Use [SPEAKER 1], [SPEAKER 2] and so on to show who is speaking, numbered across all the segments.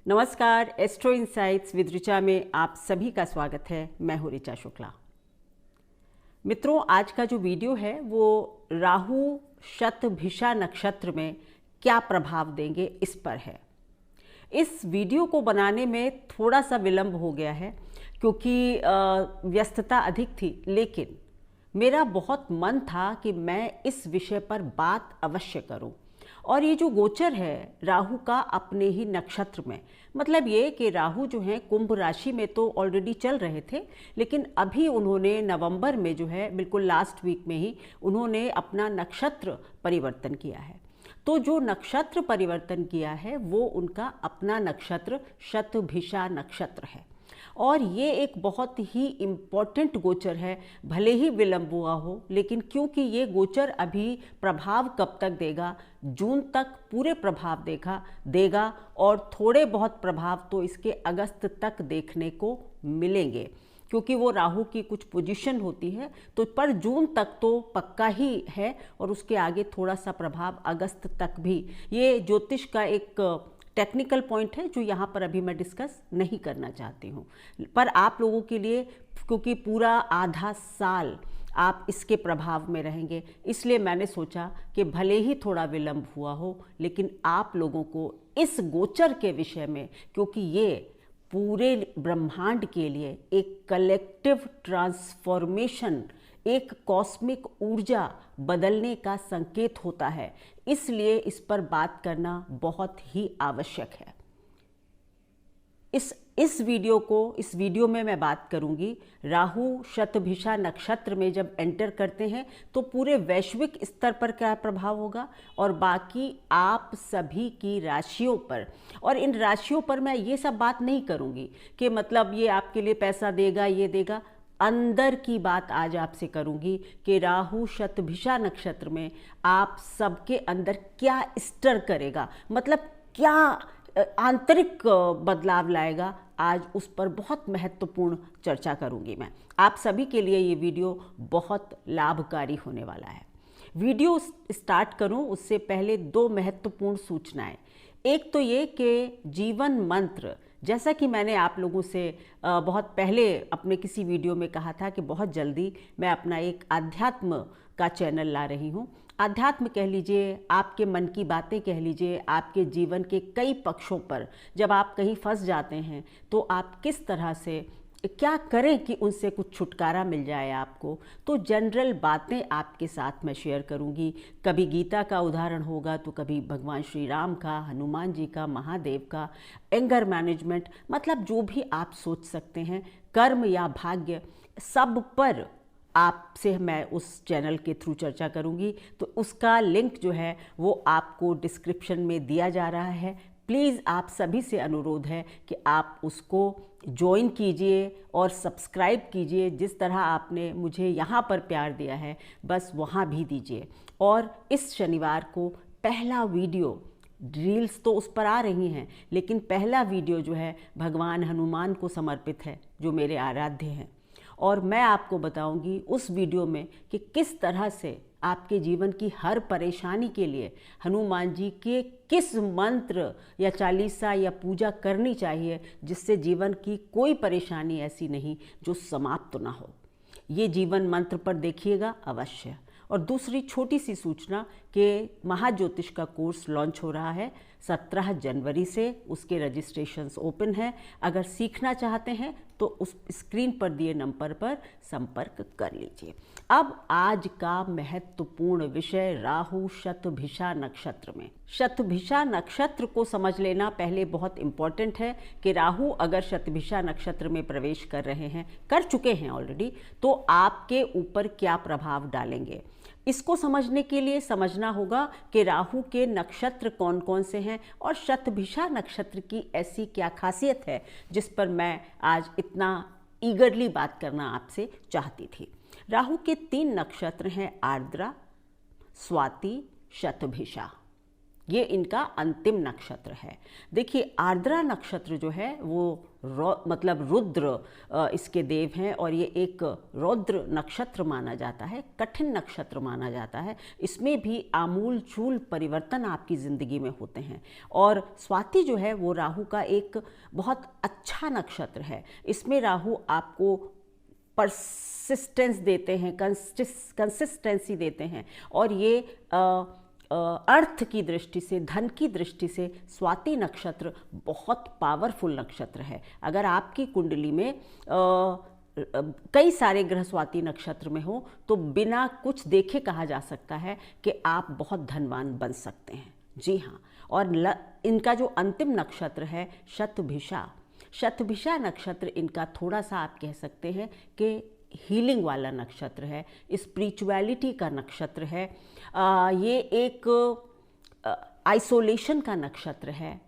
[SPEAKER 1] नमस्कार, astro insights with Richa में आप सभी का स्वागत है। मैं हूँ ऋचा शुक्ला। मित्रों, आज का जो वीडियो है वो राहु शतभिषा नक्षत्र में क्या प्रभाव देंगे इस पर है। इस वीडियो को बनाने में थोड़ा सा विलंब हो गया है क्योंकि व्यस्तता अधिक थी, लेकिन मेरा बहुत मन था कि मैं इस विषय पर बात अवश्य करूं। और ये जो गोचर है राहु का अपने ही नक्षत्र में, मतलब ये कि राहु जो है कुंभ राशि में तो ऑलरेडी चल रहे थे, लेकिन अभी उन्होंने नवंबर में जो है बिल्कुल लास्ट वीक में ही उन्होंने अपना नक्षत्र परिवर्तन किया है। तो जो नक्षत्र परिवर्तन किया है वो उनका अपना नक्षत्र शतभिषा नक्षत्र है और ये एक बहुत ही इम्पॉर्टेंट गोचर है। भले ही विलंब हुआ हो, लेकिन क्योंकि ये गोचर अभी प्रभाव कब तक देगा, जून तक पूरे प्रभाव देगा और थोड़े बहुत प्रभाव तो इसके अगस्त तक देखने को मिलेंगे, क्योंकि वो राहु की कुछ पोजीशन होती है। तो पर जून तक तो पक्का ही है और उसके आगे थोड़ा सा प्रभाव अगस्त तक भी। ये ज्योतिष का एक टेक्निकल पॉइंट है जो यहाँ पर अभी मैं डिस्कस नहीं करना चाहती हूँ, पर आप लोगों के लिए, क्योंकि पूरा आधा साल आप इसके प्रभाव में रहेंगे, इसलिए मैंने सोचा कि भले ही थोड़ा विलंब हुआ हो, लेकिन आप लोगों को इस गोचर के विषय में, क्योंकि ये पूरे ब्रह्मांड के लिए एक कलेक्टिव ट्रांसफॉर्मेशन, एक कॉस्मिक ऊर्जा बदलने का संकेत होता है, इसलिए इस पर बात करना बहुत ही आवश्यक है। इस वीडियो में मैं बात करूंगी राहु शतभिषा नक्षत्र में जब एंटर करते हैं तो पूरे वैश्विक स्तर पर क्या प्रभाव होगा और बाकी आप सभी की राशियों पर। और इन राशियों पर मैं ये सब बात नहीं करूंगी कि मतलब ये आपके लिए पैसा देगा, ये देगा। अंदर की बात आज आपसे करूंगी कि राहु शतभिषा नक्षत्र में आप सबके अंदर क्या स्टर करेगा, मतलब क्या आंतरिक बदलाव लाएगा। आज उस पर बहुत महत्वपूर्ण चर्चा करूंगी मैं। आप सभी के लिए ये वीडियो बहुत लाभकारी होने वाला है। वीडियो स्टार्ट करूं उससे पहले दो महत्वपूर्ण सूचनाएं। एक तो ये कि जीवन मंत्र, जैसा कि मैंने आप लोगों से बहुत पहले अपने किसी वीडियो में कहा था कि बहुत जल्दी मैं अपना एक अध्यात्म का चैनल ला रही हूँ। अध्यात्म कह लीजिए, आपके मन की बातें कह लीजिए, आपके जीवन के कई पक्षों पर जब आप कहीं फंस जाते हैं तो आप किस तरह से क्या करें कि उनसे कुछ छुटकारा मिल जाए आपको। तो जनरल बातें आपके साथ मैं शेयर करूंगी। कभी गीता का उदाहरण होगा तो कभी भगवान श्री राम का, हनुमान जी का, महादेव का, एंगर मैनेजमेंट, मतलब जो भी आप सोच सकते हैं, कर्म या भाग्य, सब पर आपसे मैं उस चैनल के थ्रू चर्चा करूंगी। तो उसका लिंक जो है वो आपको डिस्क्रिप्शन में दिया जा रहा है। प्लीज़ आप सभी से अनुरोध है कि आप उसको ज्वाइन कीजिए और सब्सक्राइब कीजिए। जिस तरह आपने मुझे यहाँ पर प्यार दिया है, बस वहाँ भी दीजिए। और इस शनिवार को पहला वीडियो, रील्स तो उस पर आ रही हैं, लेकिन पहला वीडियो जो है भगवान हनुमान को समर्पित है, जो मेरे आराध्य हैं। और मैं आपको बताऊंगी उस वीडियो में कि किस तरह से आपके जीवन की हर परेशानी के लिए हनुमान जी के किस मंत्र या चालीसा या पूजा करनी चाहिए, जिससे जीवन की कोई परेशानी ऐसी नहीं जो समाप्त ना हो। ये जीवन मंत्र पर देखिएगा अवश्य। और दूसरी छोटी सी सूचना कि महाज्योतिष का कोर्स लॉन्च हो रहा है 17 जनवरी से। उसके रजिस्ट्रेशंस ओपन हैं। अगर सीखना चाहते हैं तो उस स्क्रीन पर दिए नंबर पर संपर्क कर लीजिए। अब आज का महत्वपूर्ण विषय राहु शतभिषा नक्षत्र में। शतभिषा नक्षत्र को समझ लेना पहले बहुत इम्पॉर्टेंट है कि राहु अगर शतभिषा नक्षत्र में प्रवेश कर रहे हैं, कर चुके हैं ऑलरेडी, तो आपके ऊपर क्या प्रभाव डालेंगे। इसको समझने के लिए समझना होगा कि राहु के नक्षत्र कौन कौन से हैं और शतभिषा नक्षत्र की ऐसी क्या खासियत है जिस पर मैं आज इतना ईगरली बात करना आपसे चाहती थी। राहु के 3 नक्षत्र हैं, आर्द्रा, स्वाति, शतभिषा। ये इनका अंतिम नक्षत्र है। देखिए, आर्द्रा नक्षत्र जो है वो मतलब रुद्र इसके देव हैं और ये एक रौद्र नक्षत्र माना जाता है, कठिन नक्षत्र माना जाता है। इसमें भी आमूल चूल परिवर्तन आपकी ज़िंदगी में होते हैं। और स्वाति जो है वो राहु का एक बहुत अच्छा नक्षत्र है। इसमें राहु आपको परसिस्टेंस देते हैं, कंसिस्टेंसी देते हैं और ये अर्थ की दृष्टि से, धन की दृष्टि से स्वाति नक्षत्र बहुत पावरफुल नक्षत्र है। अगर आपकी कुंडली में कई सारे ग्रह स्वाति नक्षत्र में हो तो बिना कुछ देखे कहा जा सकता है कि आप बहुत धनवान बन सकते हैं। जी हाँ। और इनका जो अंतिम नक्षत्र है शतभिषा, शतभिषा नक्षत्र इनका थोड़ा सा आप कह सकते हैं कि हीलिंग वाला नक्षत्र है, स्पिरिचुअलिटी का नक्षत्र है। ये एक आइसोलेशन का नक्षत्र है।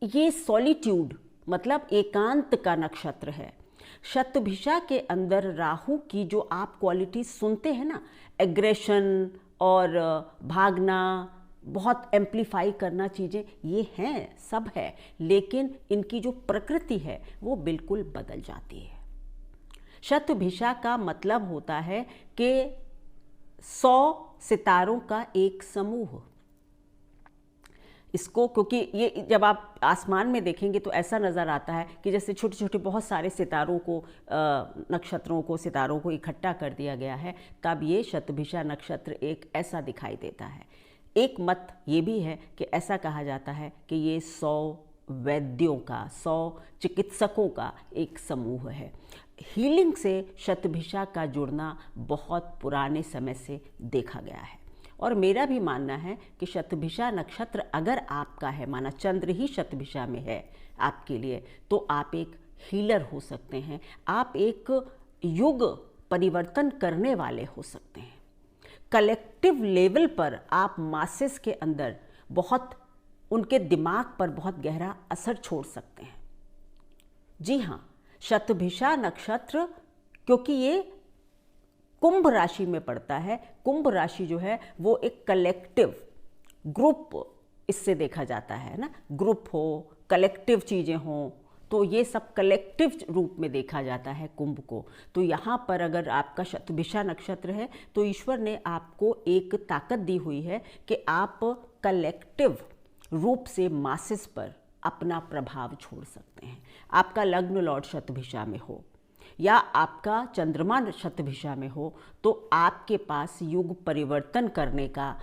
[SPEAKER 1] ये सॉलिट्यूड मतलब एकांत का नक्षत्र है। शतभिषा के अंदर राहु की जो आप क्वालिटी सुनते हैं ना, एग्रेशन और भागना, बहुत एम्प्लीफाई करना चीज़ें, ये हैं, सब है, लेकिन इनकी जो प्रकृति है वो बिल्कुल बदल जाती है। शतभिषा का मतलब होता है कि 100 सितारों का एक समूह। इसको क्योंकि ये जब आप आसमान में देखेंगे तो ऐसा नज़र आता है कि जैसे छोटे छोटे बहुत सारे सितारों को, नक्षत्रों को, सितारों को इकट्ठा कर दिया गया है, तब ये शतभिषा नक्षत्र एक ऐसा दिखाई देता है। एक मत ये भी है कि ऐसा कहा जाता है कि ये 100 वैद्यों का, 100 चिकित्सकों का एक समूह है। हीलिंग से शतभिषा का जुड़ना बहुत पुराने समय से देखा गया है और मेरा भी मानना है कि शतभिषा नक्षत्र अगर आपका है, माना चंद्र ही शतभिषा में है आपके लिए, तो आप एक हीलर हो सकते हैं, आप एक युग परिवर्तन करने वाले हो सकते हैं। कलेक्टिव लेवल पर आप मासेस के अंदर बहुत, उनके दिमाग पर बहुत गहरा असर छोड़ सकते हैं। जी हाँ, शतभिषा नक्षत्र क्योंकि ये कुंभ राशि में पड़ता है, कुंभ राशि जो है वो एक कलेक्टिव ग्रुप, इससे देखा जाता है ना, ग्रुप हो, कलेक्टिव चीज़ें हों, तो ये सब कलेक्टिव रूप में देखा जाता है कुंभ को। तो यहाँ पर अगर आपका शतभिषा नक्षत्र है तो ईश्वर ने आपको एक ताकत दी हुई है कि आप कलेक्टिव रूप से मासेस पर अपना प्रभाव छोड़ सकते हैं। आपका लग्न लॉर्ड शतभिषा में हो या आपका चंद्रमा शतभिषा में हो तो आपके पास युग परिवर्तन करने का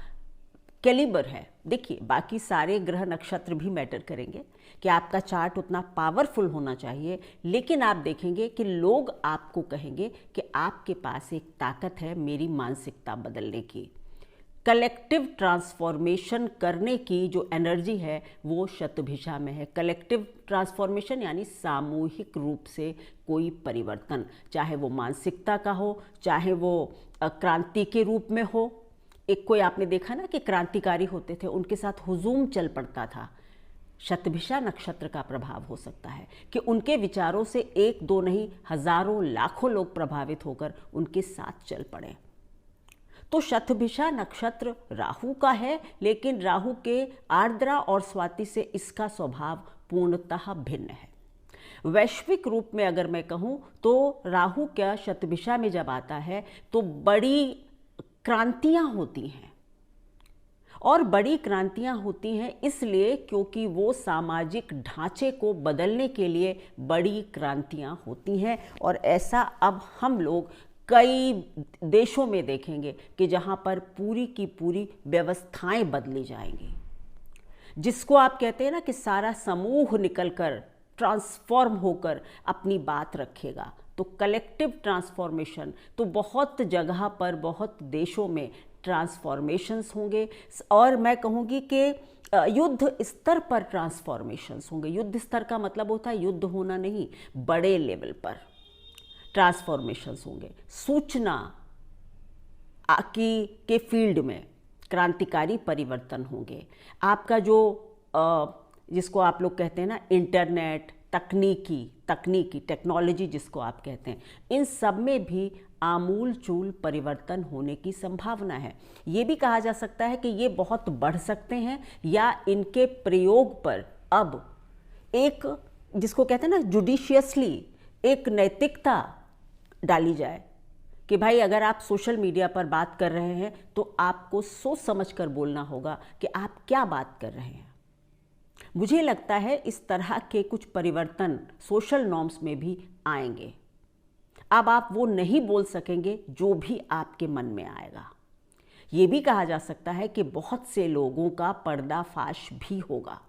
[SPEAKER 1] कैलिबर है। देखिए, बाकी सारे ग्रह नक्षत्र भी मैटर करेंगे कि आपका चार्ट उतना पावरफुल होना चाहिए, लेकिन आप देखेंगे कि लोग आपको कहेंगे कि आपके पास एक ताकत है मेरी मानसिकता बदलने की। कलेक्टिव ट्रांसफॉर्मेशन करने की जो एनर्जी है वो शतभिषा में है। कलेक्टिव ट्रांसफॉर्मेशन यानी सामूहिक रूप से कोई परिवर्तन, चाहे वो मानसिकता का हो, चाहे वो क्रांति के रूप में हो। एक कोई आपने देखा ना कि क्रांतिकारी होते थे, उनके साथ हुजूम चल पड़ता था। शतभिषा नक्षत्र का प्रभाव हो सकता है कि उनके विचारों से एक दो नहीं, हजारों लाखों लोग प्रभावित होकर उनके साथ चल पड़े। तो शतभिषा नक्षत्र राहु का है, लेकिन राहु के आर्द्रा और स्वाति से इसका स्वभाव पूर्णतः भिन्न है। वैश्विक रूप में अगर मैं कहूँ तो राहु क्या शतभिषा में जब आता है तो बड़ी क्रांतियाँ होती हैं, और बड़ी क्रांतियाँ होती हैं इसलिए क्योंकि वो सामाजिक ढांचे को बदलने के लिए बड़ी क्रांतियाँ होती हैं। और ऐसा अब हम लोग कई देशों में देखेंगे कि जहाँ पर पूरी की पूरी व्यवस्थाएं बदली जाएंगी, जिसको आप कहते हैं ना कि सारा समूह निकलकर ट्रांसफॉर्म होकर अपनी बात रखेगा। तो कलेक्टिव ट्रांसफॉर्मेशन तो बहुत जगह पर, बहुत देशों में ट्रांसफॉर्मेशंस होंगे, और मैं कहूँगी कि युद्ध स्तर पर ट्रांसफॉर्मेशंस होंगे। युद्ध स्तर का मतलब होता है युद्ध होना नहीं, बड़े लेवल पर ट्रांसफॉर्मेशंस होंगे। सूचना के फील्ड में क्रांतिकारी परिवर्तन होंगे। आपका जो जिसको आप लोग कहते हैं ना इंटरनेट, तकनीकी टेक्नोलॉजी जिसको आप कहते हैं, इन सब में भी आमूल चूल परिवर्तन होने की संभावना है। ये भी कहा जा सकता है कि ये बहुत बढ़ सकते हैं या इनके प्रयोग पर अब एक जिसको कहते हैं ना जुडिशियसली एक नैतिकता डाली जाए कि भाई अगर आप सोशल मीडिया पर बात कर रहे हैं तो आपको सोच समझ कर बोलना होगा कि आप क्या बात कर रहे हैं। मुझे लगता है इस तरह के कुछ परिवर्तन सोशल नॉर्म्स में भी आएंगे। अब आप वो नहीं बोल सकेंगे जो भी आपके मन में आएगा। ये भी कहा जा सकता है कि बहुत से लोगों का पर्दाफाश भी होगा।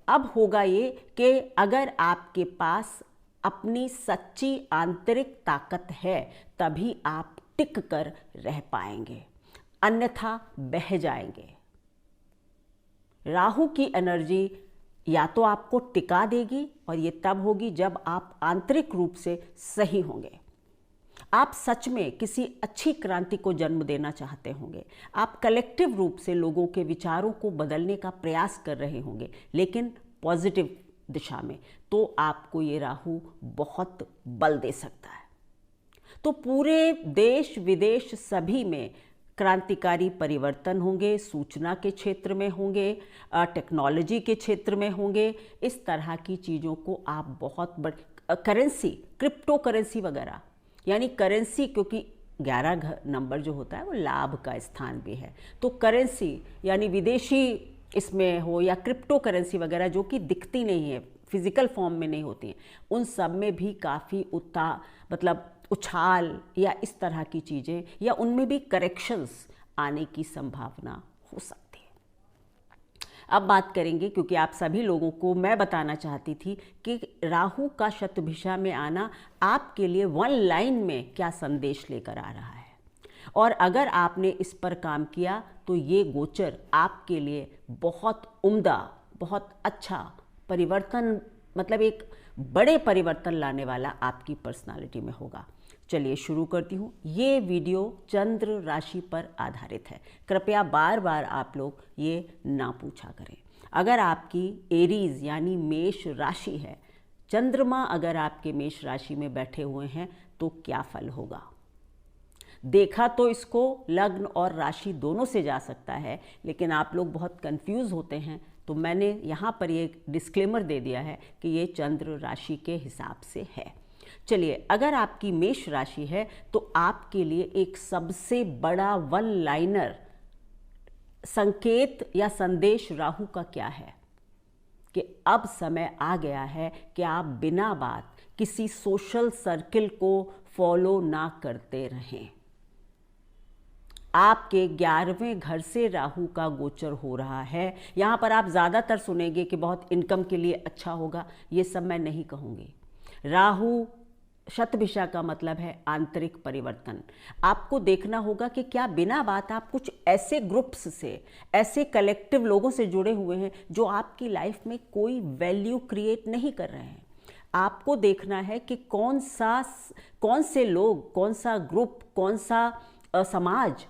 [SPEAKER 1] अब होगा ये कि अगर आपके पास अपनी सच्ची आंतरिक ताकत है तभी आप टिक कर रह पाएंगे, अन्यथा बह जाएंगे। राहु की एनर्जी या तो आपको टिका देगी और ये तब होगी जब आप आंतरिक रूप से सही होंगे। आप सच में किसी अच्छी क्रांति को जन्म देना चाहते होंगे, आप कलेक्टिव रूप से लोगों के विचारों को बदलने का प्रयास कर रहे होंगे, लेकिन पॉजिटिव दिशा में, तो आपको ये राहु बहुत बल दे सकता है। तो पूरे देश विदेश सभी में क्रांतिकारी परिवर्तन होंगे, सूचना के क्षेत्र में होंगे, टेक्नोलॉजी के क्षेत्र में होंगे। इस तरह की चीज़ों को आप बहुत करेंसी, क्रिप्टो करेंसी वगैरह, यानी करेंसी, क्योंकि 11 नंबर जो होता है वो लाभ का स्थान भी है, तो करेंसी यानी विदेशी इसमें हो या क्रिप्टो करेंसी वगैरह जो कि दिखती नहीं है, फिजिकल फॉर्म में नहीं होती हैं, उन सब में भी काफ़ी उछाल या इस तरह की चीज़ें या उनमें भी करेक्शंस आने की संभावना हो सकती है। अब बात करेंगे, क्योंकि आप सभी लोगों को मैं बताना चाहती थी कि राहु का शतभिषा में आना आपके लिए वन लाइन में क्या संदेश लेकर आ रहा है, और अगर आपने इस पर काम किया तो ये गोचर आपके लिए बहुत उम्दा, बहुत अच्छा परिवर्तन, मतलब एक बड़े परिवर्तन लाने वाला आपकी पर्सनालिटी में होगा। चलिए शुरू करती हूँ। ये वीडियो चंद्र राशि पर आधारित है, कृपया बार बार आप लोग ये ना पूछा करें। अगर आपकी एरीज यानी मेष राशि है, चंद्रमा अगर आपके मेष राशि में बैठे हुए हैं तो क्या फल होगा। देखा तो इसको लग्न और राशि दोनों से जा सकता है, लेकिन आप लोग बहुत कंफ्यूज होते हैं, तो मैंने यहाँ पर ये डिस्क्लेमर दे दिया है कि ये चंद्र राशि के हिसाब से है। चलिए, अगर आपकी मेष राशि है तो आपके लिए एक सबसे बड़ा वन लाइनर संकेत या संदेश राहु का क्या है कि अब समय आ गया है कि आप बिना बात किसी सोशल सर्किल को फॉलो ना करते रहें। आपके 11वें घर से राहु का गोचर हो रहा है। यहाँ पर आप ज़्यादातर सुनेंगे कि बहुत इनकम के लिए अच्छा होगा, ये सब मैं नहीं कहूँगी। राहु शतभिषा का मतलब है आंतरिक परिवर्तन। आपको देखना होगा कि क्या बिना बात आप कुछ ऐसे ग्रुप्स से, ऐसे कलेक्टिव लोगों से जुड़े हुए हैं जो आपकी लाइफ में कोई वैल्यू क्रिएट नहीं कर रहे हैं। आपको देखना है कि कौन से लोग, कौन सा ग्रुप, कौन सा समाज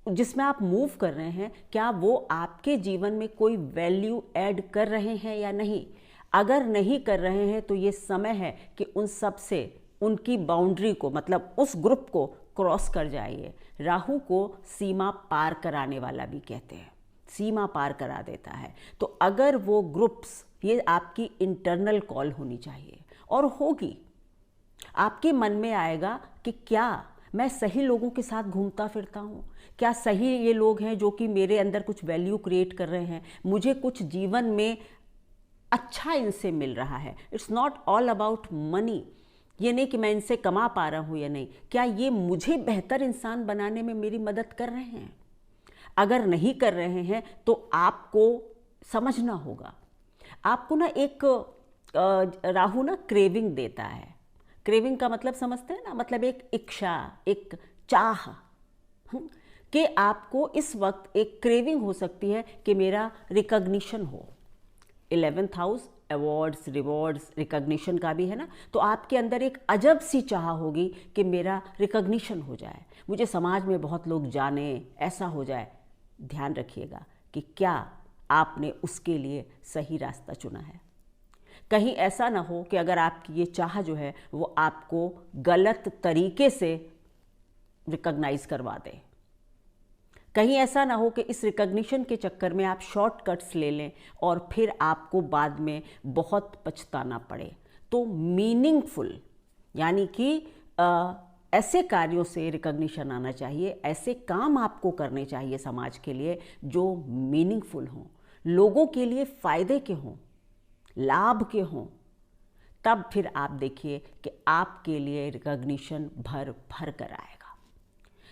[SPEAKER 1] जिसमें आप मूव कर रहे हैं, क्या वो आपके जीवन में कोई वैल्यू ऐड कर रहे हैं या नहीं। अगर नहीं कर रहे हैं तो ये समय है कि उन सब से, उनकी बाउंड्री को, मतलब उस ग्रुप को क्रॉस कर जाइए। राहु को सीमा पार कराने वाला भी कहते हैं, सीमा पार करा देता है। तो अगर वो ग्रुप्स, ये आपकी इंटरनल कॉल होनी चाहिए और होगी। आपके मन में आएगा कि क्या मैं सही लोगों के साथ घूमता फिरता हूँ, क्या सही ये लोग हैं जो कि मेरे अंदर कुछ वैल्यू क्रिएट कर रहे हैं, मुझे कुछ जीवन में अच्छा इनसे मिल रहा है। It's not all about money, ये नहीं कि मैं इनसे कमा पा रहा हूँ या नहीं, क्या ये मुझे बेहतर इंसान बनाने में मेरी मदद कर रहे हैं। अगर नहीं कर रहे हैं तो आपको समझना होगा। आपको ना एक राहु ना क्रेविंग देता है। क्रेविंग का मतलब समझते हैं ना, मतलब एक इच्छा, एक चाह कि आपको इस वक्त एक क्रेविंग हो सकती है कि मेरा रिकॉग्निशन हो। 11th house awards, rewards, recognition का भी है ना, तो आपके अंदर एक अजब सी चाह होगी कि मेरा रिकॉग्निशन हो जाए, मुझे समाज में बहुत लोग जाने, ऐसा हो जाए। ध्यान रखिएगा कि क्या आपने उसके लिए सही रास्ता चुना है। कहीं ऐसा ना हो कि अगर आपकी ये चाह जो है वो आपको गलत तरीके से रिकॉग्नाइज करवा दे। कहीं ऐसा ना हो कि इस रिकॉग्निशन के चक्कर में आप शॉर्टकट्स ले लें और फिर आपको बाद में बहुत पछताना पड़े। तो मीनिंगफुल यानी कि ऐसे कार्यों से रिकॉग्निशन आना चाहिए, ऐसे काम आपको करने चाहिए समाज के लिए जो मीनिंगफुल हों, लोगों के लिए फ़ायदे के हों, लाभ के हों। तब फिर आप देखिए कि आपके लिए रिकॉग्निशन भर भर कर आएगा।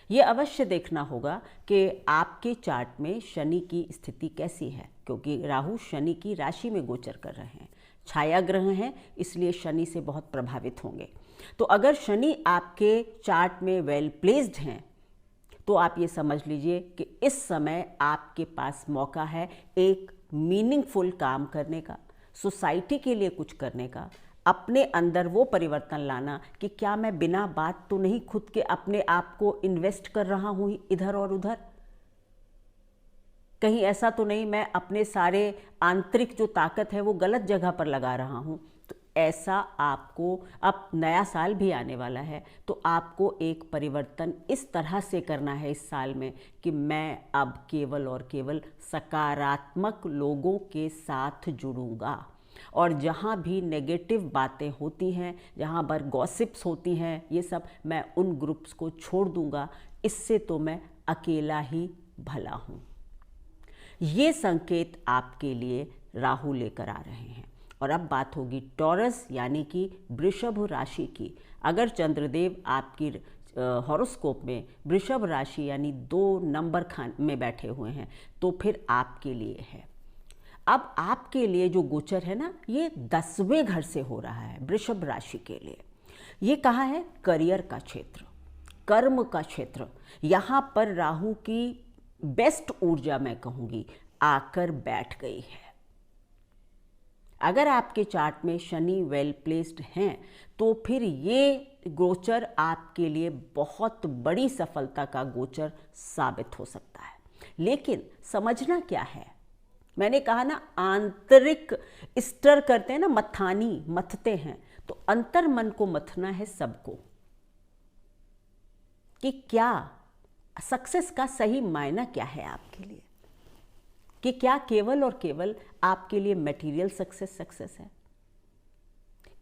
[SPEAKER 1] ये अवश्य देखना होगा कि आपके चार्ट में शनि की स्थिति कैसी है, क्योंकि राहु शनि की राशि में गोचर कर रहे हैं, छाया ग्रह हैं, इसलिए शनि से बहुत प्रभावित होंगे। तो अगर शनि आपके चार्ट में वेल प्लेस्ड हैं तो आप ये समझ लीजिए कि इस समय आपके पास मौका है एक मीनिंगफुल काम करने का, सोसाइटी के लिए कुछ करने का, अपने अंदर वो परिवर्तन लाना कि क्या मैं बिना बात तो नहीं खुद के अपने आप को इन्वेस्ट कर रहा हूँ इधर और उधर, कहीं ऐसा तो नहीं मैं अपने सारे आंतरिक जो ताकत है वो गलत जगह पर लगा रहा हूँ। तो ऐसा आपको, अब नया साल भी आने वाला है तो आपको एक परिवर्तन इस तरह से करना है इस साल में कि मैं अब केवल और केवल सकारात्मक लोगों के साथ जुड़ूंगा, और जहाँ भी नेगेटिव बातें होती हैं, जहाँ पर गॉसिप्स होती हैं, ये सब मैं उन ग्रुप्स को छोड़ दूंगा, इससे तो मैं अकेला ही भला हूँ। ये संकेत आपके लिए राहु लेकर आ रहे हैं। और अब बात होगी टॉरस यानी कि वृषभ राशि की। अगर चंद्रदेव आपकी हॉरोस्कोप में वृषभ राशि यानी 2 नंबर खान में बैठे हुए हैं तो फिर आपके लिए है। अब आपके लिए जो गोचर है ना, ये 10वें घर से हो रहा है वृषभ राशि के लिए। ये कहाँ है? करियर का क्षेत्र, कर्म का क्षेत्र। यहाँ पर राहु की बेस्ट ऊर्जा मैं कहूँगी आकर बैठ गई है। अगर आपके चार्ट में शनि वेल प्लेस्ड हैं तो फिर ये गोचर आपके लिए बहुत बड़ी सफलता का गोचर साबित हो सकता है। लेकिन समझना क्या है, मैंने कहा ना आंतरिक स्टर करते हैं ना, मथानी मथते हैं, तो अंतर मन को मथना है सबको कि क्या सक्सेस का सही मायना क्या है आपके लिए, कि क्या केवल और केवल आपके लिए मटेरियल सक्सेस है,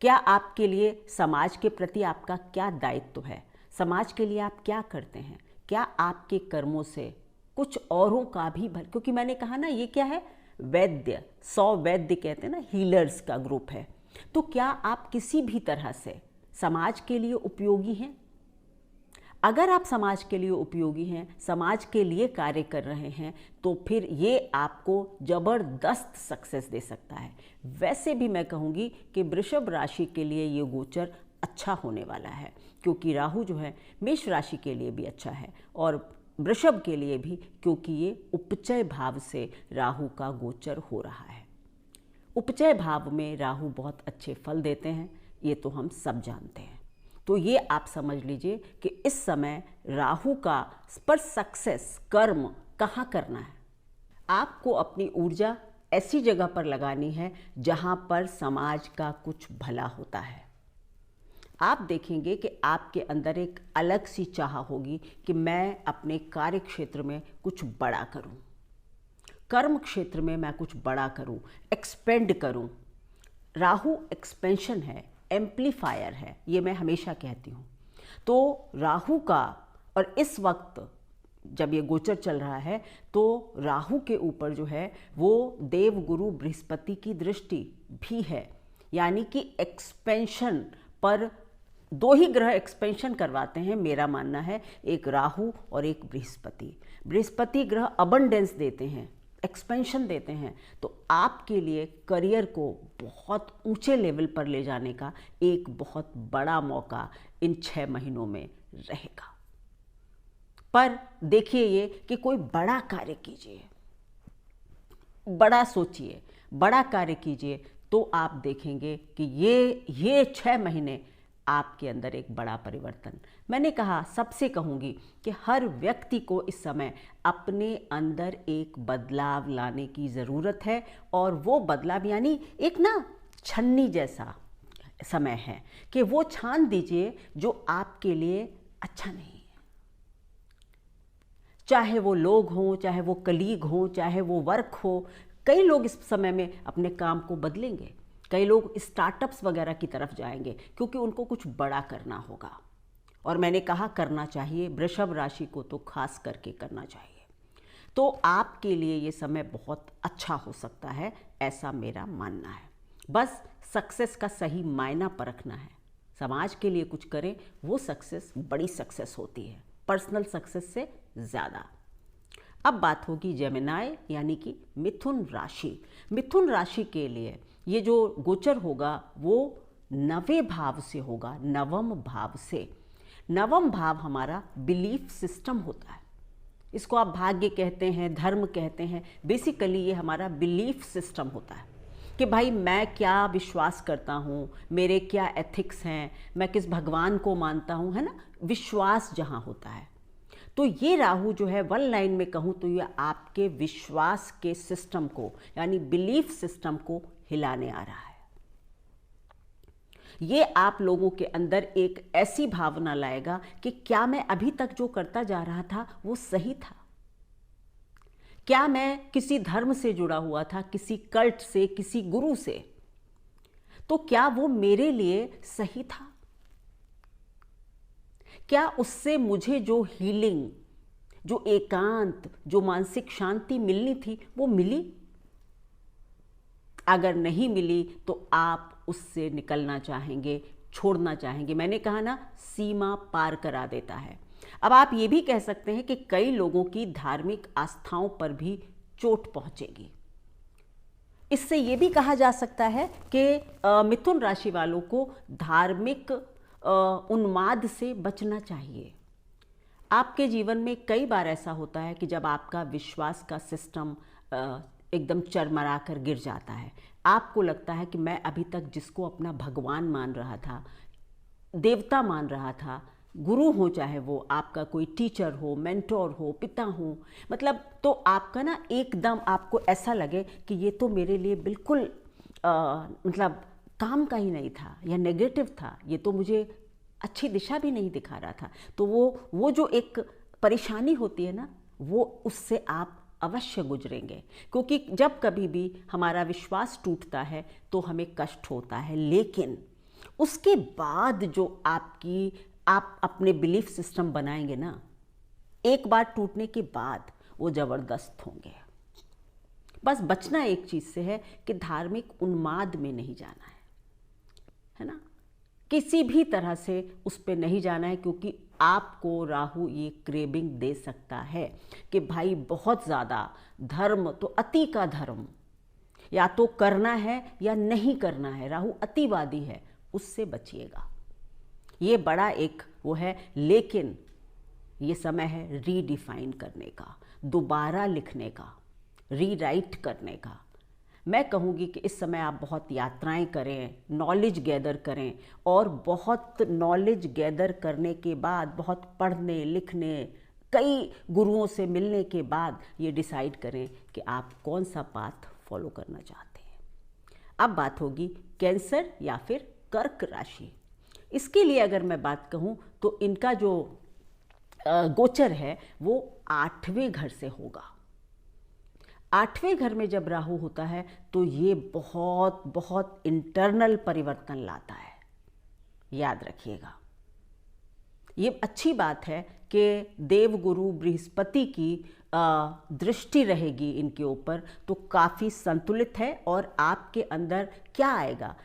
[SPEAKER 1] क्या आपके लिए समाज के प्रति आपका क्या दायित्व है, समाज के लिए आप क्या करते हैं, क्या आपके कर्मों से कुछ औरों का भी भल, क्योंकि मैंने कहा ना ये क्या है, वैद्य, 100 वैद्य कहते हैं ना, हीलर्स का ग्रुप है। तो क्या आप किसी भी तरह से समाज के लिए उपयोगी हैं? अगर आप समाज के लिए उपयोगी हैं, समाज के लिए कार्य कर रहे हैं, तो फिर ये आपको ज़बरदस्त सक्सेस दे सकता है। वैसे भी मैं कहूँगी कि वृषभ राशि के लिए ये गोचर अच्छा होने वाला है, क्योंकि राहु जो है मेष राशि के लिए भी अच्छा है और वृषभ के लिए भी, क्योंकि ये उपचय भाव से राहु का गोचर हो रहा है। उपचय भाव में राहु बहुत अच्छे फल देते हैं, ये तो हम सब जानते हैं। तो ये आप समझ लीजिए कि इस समय राहु का पर सक्सेस कर्म कहाँ करना है। आपको अपनी ऊर्जा ऐसी जगह पर लगानी है जहाँ पर समाज का कुछ भला होता है। आप देखेंगे कि आपके अंदर एक अलग सी चाह होगी कि मैं अपने कार्य क्षेत्र में कुछ बड़ा करूं, कर्म क्षेत्र में मैं कुछ बड़ा करूं, एक्सपेंड करूं। राहु एक्सपेंशन है, एम्प्लीफायर है, ये मैं हमेशा कहती हूँ। तो राहु का, और इस वक्त जब ये गोचर चल रहा है तो राहु के ऊपर जो है वो देवगुरु बृहस्पति की दृष्टि भी है, यानी कि एक्सपेंशन पर 2 ही ग्रह एक्सपेंशन करवाते हैं मेरा मानना है, एक राहु और एक बृहस्पति। बृहस्पति ग्रह अबंडेंस देते हैं, एक्सपेंशन देते हैं, तो आपके लिए करियर को बहुत ऊंचे लेवल पर ले जाने का एक बहुत बड़ा मौका इन 6 महीनों में रहेगा। पर देखिए ये कि कोई बड़ा कार्य कीजिए, बड़ा सोचिए, बड़ा कार्य कीजिए, तो आप देखेंगे कि ये 6 महीने आपके अंदर एक बड़ा परिवर्तन। मैंने कहा, सबसे कहूँगी कि हर व्यक्ति को इस समय अपने अंदर एक बदलाव लाने की ज़रूरत है, और वो बदलाव यानी एक ना छन्नी जैसा समय है कि वो छान दीजिए जो आपके लिए अच्छा नहीं है। चाहे वो लोग हों, चाहे वो कलीग हों, चाहे वो वर्क हो। कई लोग इस समय में अपने काम को बदलेंगे, कई लोग स्टार्टअप्स वगैरह की तरफ जाएंगे क्योंकि उनको कुछ बड़ा करना होगा। और मैंने कहा करना चाहिए, वृषभ राशि को तो खास करके करना चाहिए। तो आपके लिए ये समय बहुत अच्छा हो सकता है, ऐसा मेरा मानना है। बस सक्सेस का सही मायना परखना है। समाज के लिए कुछ करें, वो सक्सेस बड़ी सक्सेस होती है, पर्सनल सक्सेस से ज़्यादा। अब बात होगी जेमिनाई यानी कि मिथुन राशि। मिथुन राशि के लिए ये जो गोचर होगा वो 9वें भाव से होगा, नवम भाव से। नवम भाव हमारा बिलीफ सिस्टम होता है, इसको आप भाग्य कहते हैं, धर्म कहते हैं। बेसिकली ये हमारा बिलीफ सिस्टम होता है कि भाई मैं क्या विश्वास करता हूँ, मेरे क्या एथिक्स हैं, मैं किस भगवान को मानता हूँ, है ना, विश्वास जहाँ होता है। तो ये राहु जो है, वन लाइन में कहूँ तो ये आपके विश्वास के सिस्टम को यानी बिलीफ सिस्टम को हिलाने आ रहा है। ये आप लोगों के अंदर एक ऐसी भावना लाएगा कि क्या मैं अभी तक जो करता जा रहा था वो सही था, क्या मैं किसी धर्म से जुड़ा हुआ था, किसी कल्ट से, किसी गुरु से, तो क्या वो मेरे लिए सही था, क्या उससे मुझे जो हीलिंग, जो एकांत, जो मानसिक शांति मिलनी थी वो मिली। अगर नहीं मिली तो आप उससे निकलना चाहेंगे, छोड़ना चाहेंगे। मैंने कहा ना, सीमा पार करा देता है। अब आप ये भी कह सकते हैं कि कई लोगों की धार्मिक आस्थाओं पर भी चोट पहुंचेगी। इससे ये भी कहा जा सकता है कि मिथुन राशि वालों को धार्मिक उन्माद से बचना चाहिए। आपके जीवन में कई बार ऐसा होता है कि जब आपका विश्वास का सिस्टम एकदम चरमरा कर गिर जाता है, आपको लगता है कि मैं अभी तक जिसको अपना भगवान मान रहा था, देवता मान रहा था, गुरु हो, चाहे वो आपका कोई टीचर हो, मेंटोर हो, पिता हो, मतलब तो आपका ना एकदम आपको ऐसा लगे कि ये तो मेरे लिए बिल्कुल मतलब काम का ही नहीं था या नेगेटिव था, ये तो मुझे अच्छी दिशा भी नहीं दिखा रहा था। तो वो जो एक परेशानी होती है ना, वो उससे आप अवश्य गुजरेंगे, क्योंकि जब कभी भी हमारा विश्वास टूटता है तो हमें कष्ट होता है, लेकिन उसके बाद जो आप अपने बिलीफ सिस्टम बनाएंगे ना, एक बार टूटने के बाद वो ज़बरदस्त होंगे। बस बचना एक चीज़ से है कि धार्मिक उन्माद में नहीं जाना है ना, किसी भी तरह से उस पर नहीं जाना है, क्योंकि आपको राहु ये क्रेविंग दे सकता है कि भाई बहुत ज़्यादा धर्म, तो अति का धर्म या तो करना है या नहीं करना है। राहु अतिवादी है, उससे बचिएगा। ये बड़ा एक वो है, लेकिन ये समय है रीडिफाइन करने का, दोबारा लिखने का, रीराइट करने का। मैं कहूँगी कि इस समय आप बहुत यात्राएं करें, नॉलेज गैदर करें, और बहुत नॉलेज गैदर करने के बाद, बहुत पढ़ने लिखने, कई गुरुओं से मिलने के बाद ये डिसाइड करें कि आप कौन सा पाथ फॉलो करना चाहते हैं। अब बात होगी कैंसर या फिर कर्क राशि। इसके लिए अगर मैं बात कहूँ तो इनका जो गोचर है वो 8वें घर से होगा। 8वें घर में जब राहु होता है तो ये बहुत बहुत इंटरनल परिवर्तन लाता है, याद रखिएगा। ये अच्छी बात है कि देवगुरु बृहस्पति की दृष्टि रहेगी इनके ऊपर, तो काफ़ी संतुलित है। और आपके अंदर क्या आएगा,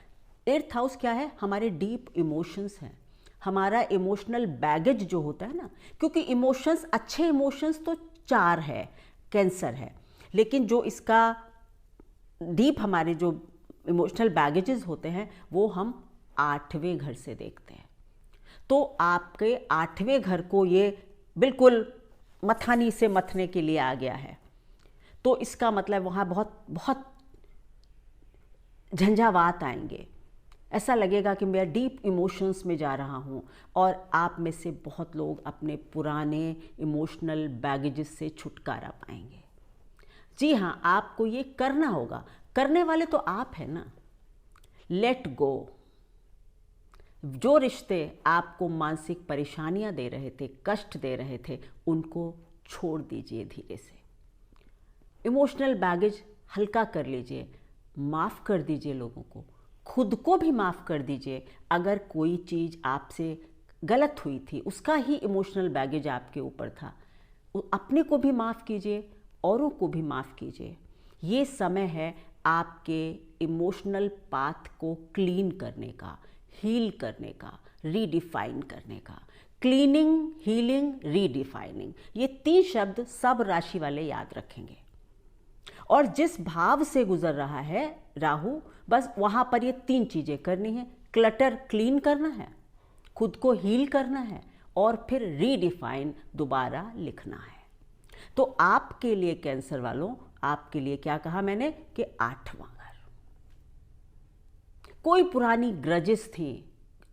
[SPEAKER 1] 8th हाउस क्या है, हमारे डीप इमोशंस हैं, हमारा इमोशनल बैगेज जो होता है ना, क्योंकि इमोशंस, अच्छे इमोशंस तो 4 है, कैंसर है, लेकिन जो इसका डीप हमारे जो इमोशनल बैगेजेस होते हैं वो हम 8वें घर से देखते हैं। तो आपके 8वें घर को ये बिल्कुल मथानी से मथने के लिए आ गया है, तो इसका मतलब वहाँ बहुत बहुत झंझावात आएंगे। ऐसा लगेगा कि मैं डीप इमोशंस में जा रहा हूँ, और आप में से बहुत लोग अपने पुराने इमोशनल बैगेजेस से छुटकारा पाएंगे। जी हाँ, आपको ये करना होगा, करने वाले तो आप हैं ना। Let go. जो रिश्ते आपको मानसिक परेशानियां दे रहे थे, कष्ट दे रहे थे, उनको छोड़ दीजिए धीरे से। इमोशनल बैगेज हल्का कर लीजिए, माफ़ कर दीजिए लोगों को, खुद को भी माफ़ कर दीजिए। अगर कोई चीज़ आपसे गलत हुई थी, उसका ही इमोशनल बैगेज आपके ऊपर था, अपने को भी माफ़ कीजिए, औरों को भी माफ़ कीजिए। ये समय है आपके इमोशनल पाथ को क्लीन करने का, हील करने का, रीडिफाइन करने का। क्लीनिंग, हीलिंग, रीडिफाइनिंग, ये 3 शब्द सब राशि वाले याद रखेंगे। और जिस भाव से गुजर रहा है राहु, बस वहाँ पर ये 3 चीज़ें करनी है। क्लटर क्लीन करना है, खुद को हील करना है, और फिर रीडिफाइन दोबारा लिखना है। तो आपके लिए कैंसर वालों, आपके लिए क्या कहा मैंने कि 8वां घर। कोई पुरानी ग्रजेस थी,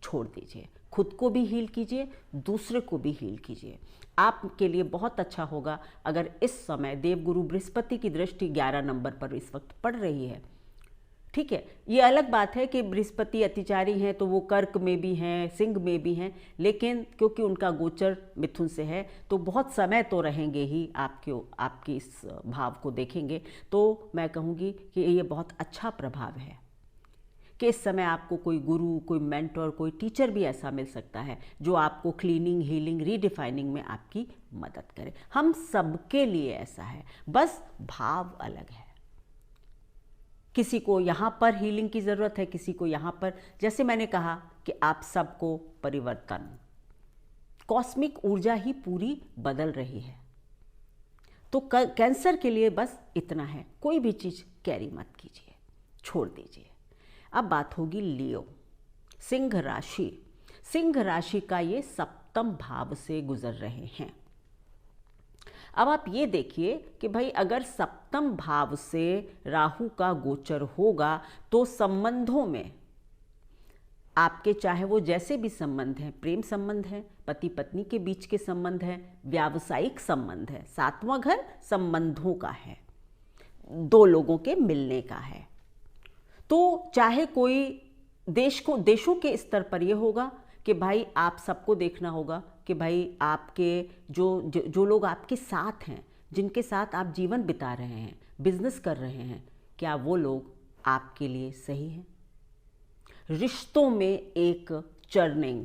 [SPEAKER 1] छोड़ दीजिए, खुद को भी हील कीजिए, दूसरे को भी हील कीजिए। आपके लिए बहुत अच्छा होगा अगर इस समय देवगुरु बृहस्पति की दृष्टि 11 नंबर पर इस वक्त पड़ रही है। ठीक है, ये अलग बात है कि बृहस्पति अतिचारी हैं तो वो कर्क में भी हैं, सिंह में भी हैं, लेकिन क्योंकि उनका गोचर मिथुन से है तो बहुत समय तो रहेंगे ही, आपके इस भाव को देखेंगे। तो मैं कहूँगी कि ये बहुत अच्छा प्रभाव है कि इस समय आपको कोई गुरु, कोई मेंटर, कोई टीचर भी ऐसा मिल सकता है जो आपको क्लीनिंग, हीलिंग, रीडिफाइनिंग में आपकी मदद करे। हम सबके लिए ऐसा है, बस भाव अलग है। किसी को यहाँ पर हीलिंग की ज़रूरत है, किसी को यहाँ पर। जैसे मैंने कहा कि आप सबको परिवर्तन, कॉस्मिक ऊर्जा ही पूरी बदल रही है। तो कैंसर के लिए बस इतना है, कोई भी चीज़ कैरी मत कीजिए, छोड़ दीजिए। अब बात होगी लियो, सिंह राशि। सिंह राशि का ये 7वें भाव से गुजर रहे हैं। अब आप ये देखिए कि भाई अगर 7वें भाव से राहु का गोचर होगा तो संबंधों में आपके, चाहे वो जैसे भी संबंध हैं, प्रेम संबंध है, पति पत्नी के बीच के संबंध है, व्यावसायिक संबंध है, 7वां घर संबंधों का है, 2 लोगों के मिलने का है। तो चाहे कोई देशों के स्तर पर ये होगा कि भाई आप सबको देखना होगा कि भाई आपके जो लोग आपके साथ हैं, जिनके साथ आप जीवन बिता रहे हैं, बिजनेस कर रहे हैं, क्या वो लोग आपके लिए सही हैं। रिश्तों में एक चर्निंग,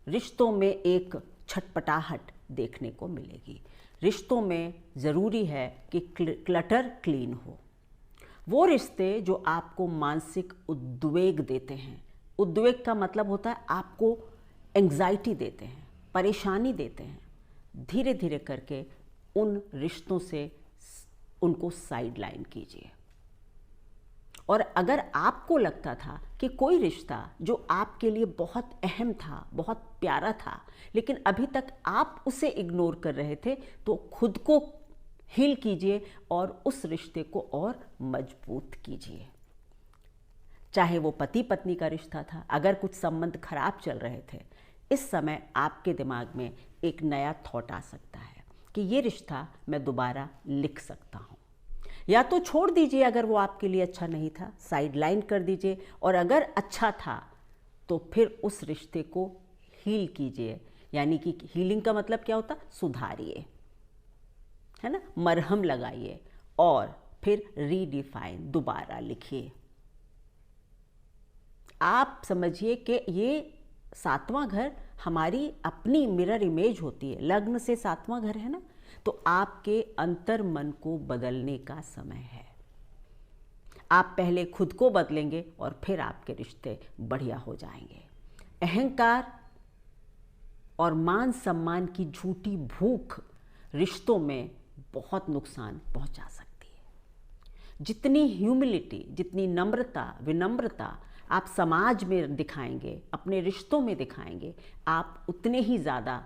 [SPEAKER 1] रिश्तों में एक छटपटाहट देखने को मिलेगी। रिश्तों में ज़रूरी है कि क्लटर क्लीन हो। वो रिश्ते जो आपको मानसिक उद्वेग देते हैं, उद्वेग का मतलब होता है आपको एंग्जाइटी देते हैं, परेशानी देते हैं, धीरे धीरे करके उन रिश्तों से उनको साइडलाइन कीजिए। और अगर आपको लगता था कि कोई रिश्ता जो आपके लिए बहुत अहम था, बहुत प्यारा था, लेकिन अभी तक आप उसे इग्नोर कर रहे थे, तो खुद को हील कीजिए और उस रिश्ते को और मजबूत कीजिए। चाहे वो पति पत्नी का रिश्ता था, अगर कुछ संबंध खराब चल रहे थे, इस समय आपके दिमाग में एक नया थॉट आ सकता है कि ये रिश्ता मैं दोबारा लिख सकता हूँ। या तो छोड़ दीजिए अगर वो आपके लिए अच्छा नहीं था, साइडलाइन कर दीजिए, और अगर अच्छा था तो फिर उस रिश्ते को हील कीजिए। यानी कि हीलिंग का मतलब क्या होता, सुधारिए, है ना, मरहम लगाइए और फिर रीडिफाइन दोबारा लिखिए। आप समझिए कि ये 7वां घर हमारी अपनी मिरर इमेज होती है। लग्न से 7वां घर है ना, तो आपके अंतर मन को बदलने का समय है। आप पहले खुद को बदलेंगे और फिर आपके रिश्ते बढ़िया हो जाएंगे। अहंकार और मान सम्मान की झूठी भूख रिश्तों में बहुत नुकसान पहुंचा सकती है। जितनी ह्यूमिलिटी, जितनी नम्रता, विनम्रता आप समाज में दिखाएंगे, अपने रिश्तों में दिखाएंगे, आप उतने ही ज़्यादा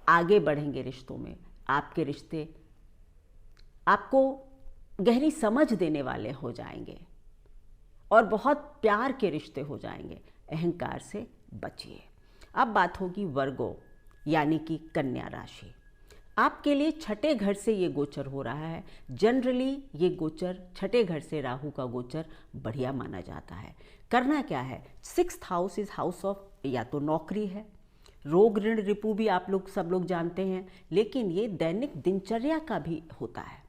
[SPEAKER 1] आगे बढ़ेंगे रिश्तों में। आपके रिश्ते आपको गहरी समझ देने वाले हो जाएंगे और बहुत प्यार के रिश्ते हो जाएंगे। अहंकार से बचिए। अब बात होगी वर्गो यानी कि कन्या राशि। आपके लिए 6ठे घर से ये गोचर हो रहा है। जनरली ये गोचर 6ठे घर से राहु का गोचर बढ़िया माना जाता है। करना क्या है, 6th house is house of, या तो नौकरी है, रोग ऋण रिपू भी आप लोग सब लोग जानते हैं, लेकिन ये दैनिक दिनचर्या का भी होता है।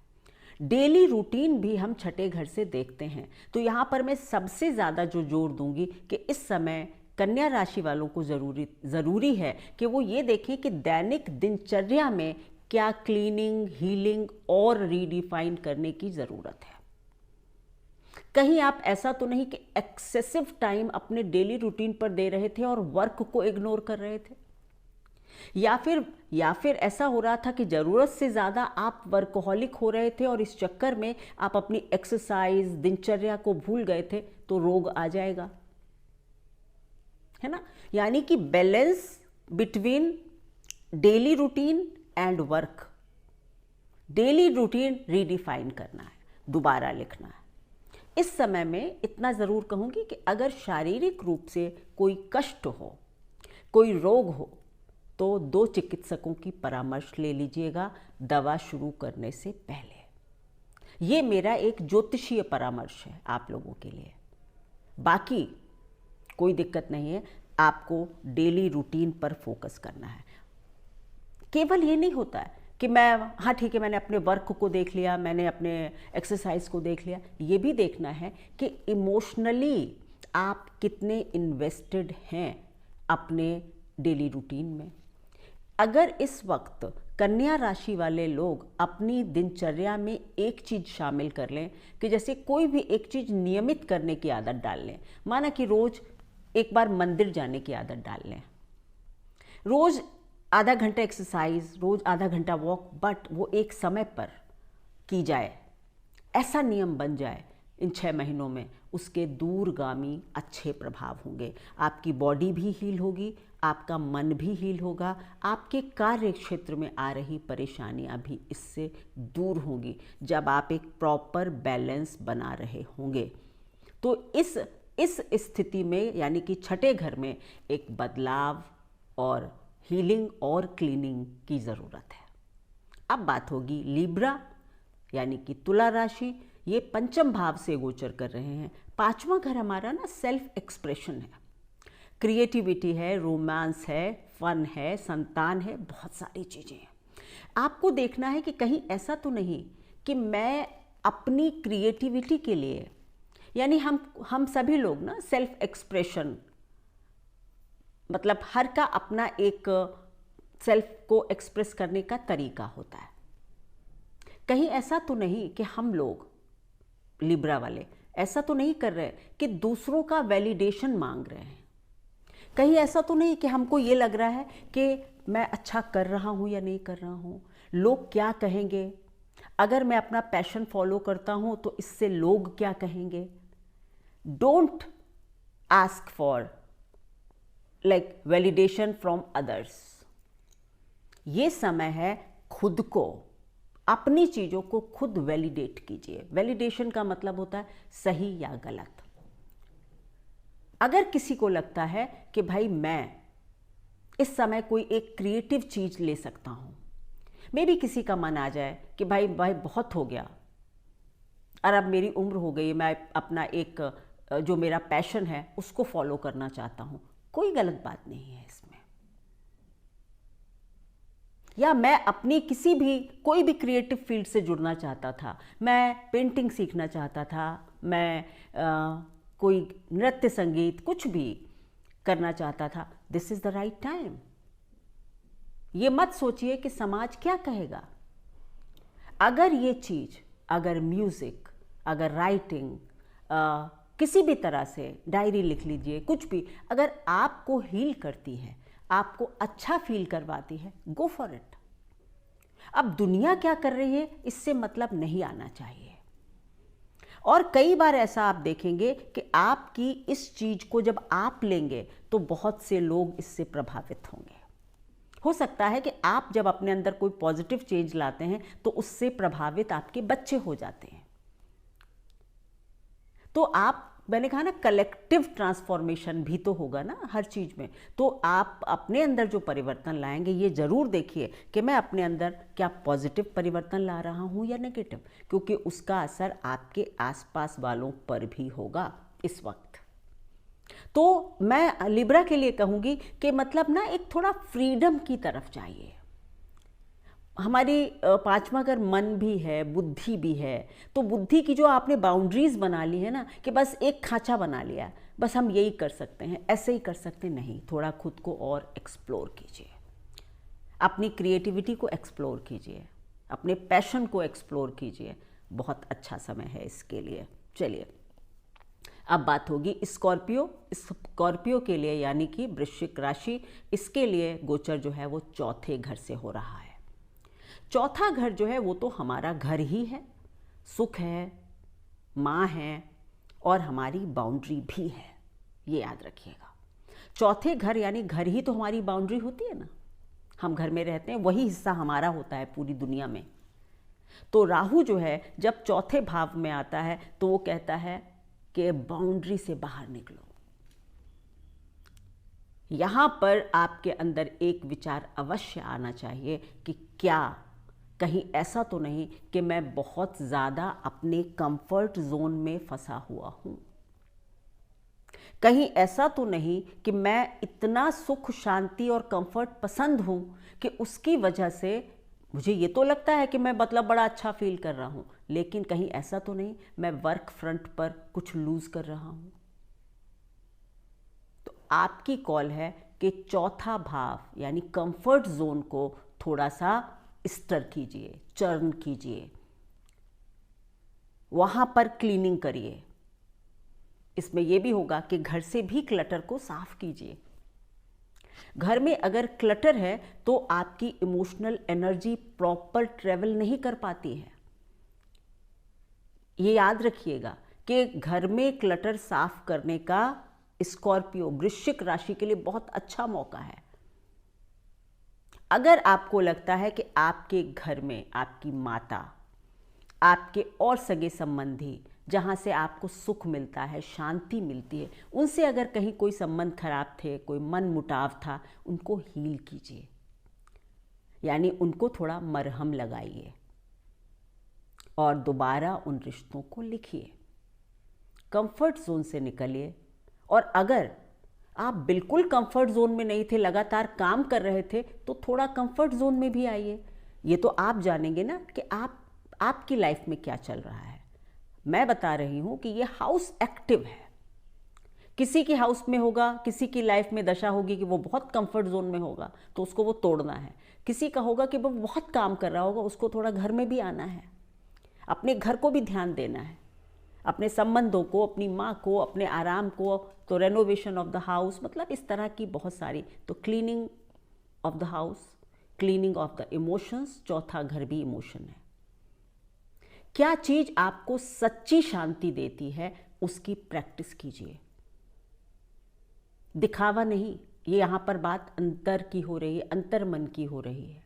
[SPEAKER 1] डेली रूटीन भी हम छठे घर से देखते हैं। तो यहाँ पर मैं सबसे ज़्यादा जो जोर दूंगी कि इस समय कन्या राशि वालों को ज़रूरी है कि वो ये देखें कि दैनिक दिनचर्या में क्या क्लीनिंग, हीलिंग और रीडिफाइन करने की ज़रूरत है। कहीं आप ऐसा तो नहीं कि एक्सेसिव टाइम अपने डेली रूटीन पर दे रहे थे और वर्क को इग्नोर कर रहे थे, या फिर ऐसा हो रहा था कि ज़रूरत से ज़्यादा आप वर्कहोलिक हो रहे थे और इस चक्कर में आप अपनी एक्सरसाइज, दिनचर्या को भूल गए थे, तो रोग आ जाएगा, है ना। यानी कि balance between daily routine and work. Daily routine redefine करना है, दोबारा लिखना है। इस समय में इतना ज़रूर कहूँगी कि अगर शारीरिक रूप से कोई कष्ट हो, कोई रोग हो, तो 2 चिकित्सकों की परामर्श ले लीजिएगा दवा शुरू करने से पहले। ये मेरा एक ज्योतिषीय परामर्श है आप लोगों के लिए। बाकी कोई दिक्कत नहीं है, आपको डेली रूटीन पर फोकस करना है। केवल ये नहीं होता है कि हाँ ठीक है, मैंने अपने वर्क को देख लिया, मैंने अपने एक्सरसाइज को देख लिया। ये भी देखना है कि इमोशनली आप कितने इन्वेस्टेड हैं अपने डेली रूटीन में। अगर इस वक्त कन्या राशि वाले लोग अपनी दिनचर्या में एक चीज़ शामिल कर लें कि जैसे कोई भी एक चीज़ नियमित करने की आदत डाल लें, माना कि रोज़ एक बार मंदिर जाने की आदत डाल लें, रोज़ आधा घंटा एक्सरसाइज, रोज़ आधा घंटा वॉक, बट वो एक समय पर की जाए, ऐसा नियम बन जाए इन 6 महीनों में, उसके दूरगामी अच्छे प्रभाव होंगे। आपकी बॉडी भी हील होगी, आपका मन भी हील होगा, आपके कार्य क्षेत्र में आ रही परेशानियां भी इससे दूर होंगी जब आप एक प्रॉपर बैलेंस बना रहे होंगे। तो इस स्थिति में यानी कि छठे घर में एक बदलाव और हीलिंग और क्लीनिंग की ज़रूरत है। अब बात होगी लिब्रा यानी कि तुला राशि। ये पंचम भाव से गोचर कर रहे हैं। 5वां घर हमारा ना सेल्फ एक्सप्रेशन है, क्रिएटिविटी है, रोमांस है, फन है, संतान है, बहुत सारी चीज़ें हैं। आपको देखना है कि कहीं ऐसा तो नहीं कि मैं अपनी क्रिएटिविटी के लिए, यानी हम सभी लोग ना सेल्फ एक्सप्रेशन मतलब हर का अपना एक सेल्फ को एक्सप्रेस करने का तरीका होता है। कहीं ऐसा तो नहीं कि हम लोग लिब्रा वाले ऐसा तो नहीं कर रहे कि दूसरों का वैलिडेशन मांग रहे हैं। कहीं ऐसा तो नहीं कि हमको ये लग रहा है कि मैं अच्छा कर रहा हूँ या नहीं कर रहा हूँ, लोग क्या कहेंगे, अगर मैं अपना पैशन फॉलो करता हूँ तो इससे लोग क्या कहेंगे। Don't ask for like validation from others. ये समय है खुद को, अपनी चीज़ों को खुद वैलिडेट कीजिए। वैलिडेशन का मतलब होता है सही या गलत। अगर किसी को लगता है कि भाई मैं इस समय कोई एक क्रिएटिव चीज़ ले सकता हूँ, मे भी किसी का मन आ जाए कि भाई बहुत हो गया और अब मेरी उम्र हो गई, मैं अपना एक जो मेरा पैशन है उसको फॉलो करना चाहता हूँ, कोई गलत बात नहीं है इसमें। या मैं अपनी कोई भी क्रिएटिव फील्ड से जुड़ना चाहता था, मैं पेंटिंग सीखना चाहता था, मैं कोई नृत्य संगीत कुछ भी करना चाहता था, this is the right time. ये मत सोचिए कि समाज क्या कहेगा। अगर ये चीज़, अगर म्यूज़िक, अगर राइटिंग, किसी भी तरह से डायरी लिख लीजिए, कुछ भी अगर आपको हील करती है, आपको अच्छा फील करवाती है, गो फॉर इट। अब दुनिया क्या कर रही है इससे मतलब नहीं आना चाहिए। और कई बार ऐसा आप देखेंगे कि आपकी इस चीज को जब आप लेंगे तो बहुत से लोग इससे प्रभावित होंगे। हो सकता है कि आप जब अपने अंदर कोई पॉजिटिव चेंज लाते हैं तो उससे प्रभावित आपके बच्चे हो जाते हैं। तो मैंने कहा ना, कलेक्टिव ट्रांसफॉर्मेशन भी तो होगा ना हर चीज़ में। तो आप अपने अंदर जो परिवर्तन लाएंगे, ये ज़रूर देखिए कि मैं अपने अंदर क्या पॉजिटिव परिवर्तन ला रहा हूँ या नेगेटिव, क्योंकि उसका असर आपके आसपास वालों पर भी होगा इस वक्त। तो मैं लिब्रा के लिए कहूँगी कि मतलब ना एक थोड़ा फ्रीडम की तरफ जाइए। हमारी पांचवा घर मन भी है, बुद्धि भी है, तो बुद्धि की जो आपने बाउंड्रीज बना ली है ना कि बस एक खांचा बना लिया, बस हम यही कर सकते हैं, ऐसे ही कर सकते नहीं, थोड़ा खुद को और एक्सप्लोर कीजिए, अपनी क्रिएटिविटी को एक्सप्लोर कीजिए, अपने पैशन को एक्सप्लोर कीजिए। बहुत अच्छा समय है इसके लिए। चलिए अब बात होगी स्कॉर्पियो के लिए, यानी कि वृश्चिक राशि, इसके लिए गोचर जो है वो चौथे घर से हो रहा है। चौथा घर जो है वो तो हमारा घर ही है, सुख है, माँ है और हमारी बाउंड्री भी है, ये याद रखिएगा। चौथे घर यानी घर ही तो हमारी बाउंड्री होती है ना, हम घर में रहते हैं, वही हिस्सा हमारा होता है पूरी दुनिया में। तो राहु जो है जब चौथे भाव में आता है तो वो कहता है कि बाउंड्री से बाहर निकलो। यहाँ पर आपके अंदर एक विचार अवश्य आना चाहिए कि क्या कहीं ऐसा तो नहीं कि मैं बहुत ज़्यादा अपने कंफर्ट जोन में फंसा हुआ हूँ, कहीं ऐसा तो नहीं कि मैं इतना सुख शांति और कंफर्ट पसंद हूँ कि उसकी वजह से मुझे ये तो लगता है कि मैं मतलब बड़ा अच्छा फील कर रहा हूँ, लेकिन कहीं ऐसा तो नहीं मैं वर्क फ्रंट पर कुछ लूज कर रहा हूँ। तो आपकी कॉल है कि चौथा भाव यानी कंफर्ट जोन को थोड़ा सा स्टर कीजिए, चर्न कीजिए, वहां पर क्लीनिंग करिए। इसमें यह भी होगा कि घर से भी क्लटर को साफ कीजिए। घर में अगर क्लटर है तो आपकी इमोशनल एनर्जी प्रॉपर ट्रेवल नहीं कर पाती है। ये याद रखिएगा कि घर में क्लटर साफ करने का स्कॉर्पियो वृश्चिक राशि के लिए बहुत अच्छा मौका है। अगर आपको लगता है कि आपके घर में आपकी माता, आपके और सगे संबंधी जहाँ से आपको सुख मिलता है, शांति मिलती है, उनसे अगर कहीं कोई संबंध खराब थे, कोई मन मुटाव था, उनको हील कीजिए, यानी उनको थोड़ा मरहम लगाइए और दोबारा उन रिश्तों को लिखिए। कंफर्ट जोन से निकलिए। और अगर आप बिल्कुल कंफर्ट जोन में नहीं थे, लगातार काम कर रहे थे, तो थोड़ा कंफर्ट जोन में भी आइए। ये तो आप जानेंगे ना कि आपकी लाइफ में क्या चल रहा है। मैं बता रही हूं कि ये हाउस एक्टिव है। किसी की हाउस में होगा, किसी की लाइफ में दशा होगी कि वो बहुत कंफर्ट जोन में होगा तो उसको वो तोड़ना है। किसी का होगा कि वो बहुत काम कर रहा होगा, उसको थोड़ा घर में भी आना है, अपने घर को भी ध्यान देना है, अपने संबंधों को, अपनी माँ को, अपने आराम को, तो रेनोवेशन ऑफ द हाउस, मतलब इस तरह की बहुत सारी। तो cleaning of the house, cleaning of the emotions, चौथा घर भी इमोशन है। क्या चीज आपको सच्ची शांति देती है उसकी प्रैक्टिस कीजिए, दिखावा नहीं। ये यहां पर बात अंतर की हो रही है, अंतर मन की हो रही है।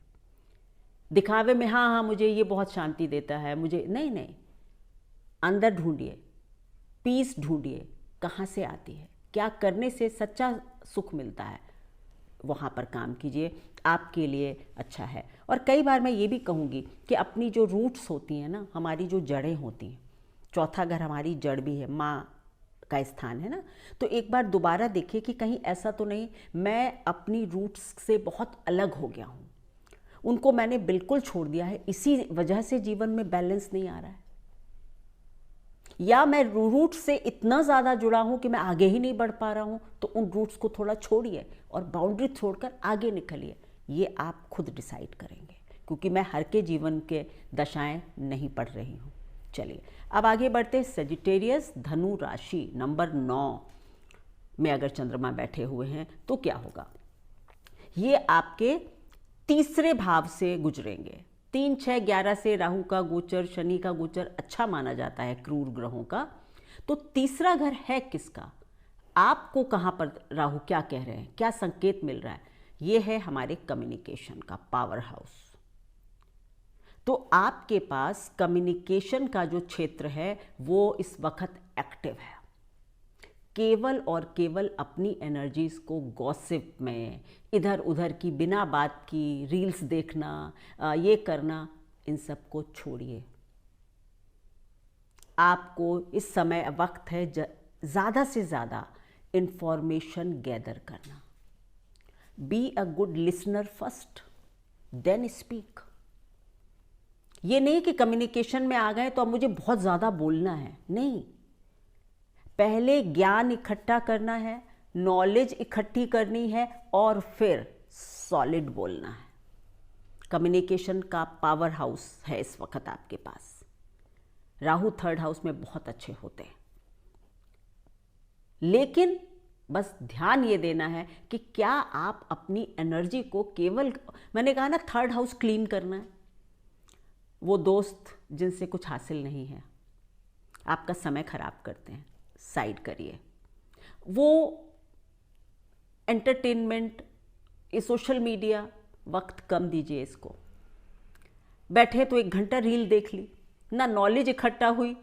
[SPEAKER 1] दिखावे में हाँ हाँ मुझे ये बहुत शांति देता है, मुझे नहीं, अंदर ढूंढिए, पीस ढूंढिए, कहाँ से आती है, क्या करने से सच्चा सुख मिलता है, वहाँ पर काम कीजिए, आपके लिए अच्छा है। और कई बार मैं ये भी कहूँगी कि अपनी जो रूट्स होती हैं ना, हमारी जो जड़ें होती हैं, चौथा घर हमारी जड़ भी है, माँ का स्थान है ना, तो एक बार दोबारा देखिए कि कहीं ऐसा तो नहीं मैं अपनी रूट्स से बहुत अलग हो गया हूँ, उनको मैंने बिल्कुल छोड़ दिया है, इसी वजह से जीवन में बैलेंस नहीं आ रहा है, या मैं रूट से इतना ज़्यादा जुड़ा हूँ कि मैं आगे ही नहीं बढ़ पा रहा हूँ। तो उन रूट्स को थोड़ा छोड़िए और बाउंड्री छोड़कर आगे निकलिए। ये आप खुद डिसाइड करेंगे, क्योंकि मैं हर के जीवन के दशाएं नहीं पढ़ रही हूँ। चलिए अब आगे बढ़ते हैं। सजिटेरियस धनु राशि नंबर 9 में अगर चंद्रमा बैठे हुए हैं तो क्या होगा? ये आपके तीसरे भाव से गुजरेंगे। 3, 6, 11 से राहु का गोचर, शनि का गोचर अच्छा माना जाता है क्रूर ग्रहों का। तो तीसरा घर है किसका? आपको कहाँ पर राहु क्या कह रहे हैं, क्या संकेत मिल रहा है? ये है हमारे कम्युनिकेशन का पावर हाउस। तो आपके पास कम्युनिकेशन का जो क्षेत्र है वो इस वक्त एक्टिव है। केवल और केवल अपनी एनर्जीज को गॉसिप में, इधर उधर की बिना बात की रील्स देखना, ये करना, इन सब को छोड़िए। आपको इस समय वक्त है ज़्यादा से ज़्यादा इंफॉर्मेशन गैदर करना। Be a good listener first, then speak. ये नहीं कि कम्युनिकेशन में आ गए तो अब मुझे बहुत ज़्यादा बोलना है, नहीं। पहले ज्ञान इकट्ठा करना है, नॉलेज इकट्ठी करनी है और फिर सॉलिड बोलना है। कम्युनिकेशन का पावर हाउस है इस वक्त आपके पास। राहु 3rd हाउस में बहुत अच्छे होते हैं, लेकिन बस ध्यान ये देना है कि क्या आप अपनी एनर्जी को केवल, मैंने कहा ना 3rd हाउस क्लीन करना है। वो दोस्त जिनसे कुछ हासिल नहीं है, आपका समय खराब करते हैं, साइड करिए। वो एंटरटेनमेंट, ये सोशल मीडिया, वक्त कम दीजिए इसको। बैठे तो 1 घंटा रील देख ली, ना नॉलेज इकट्ठा हुई,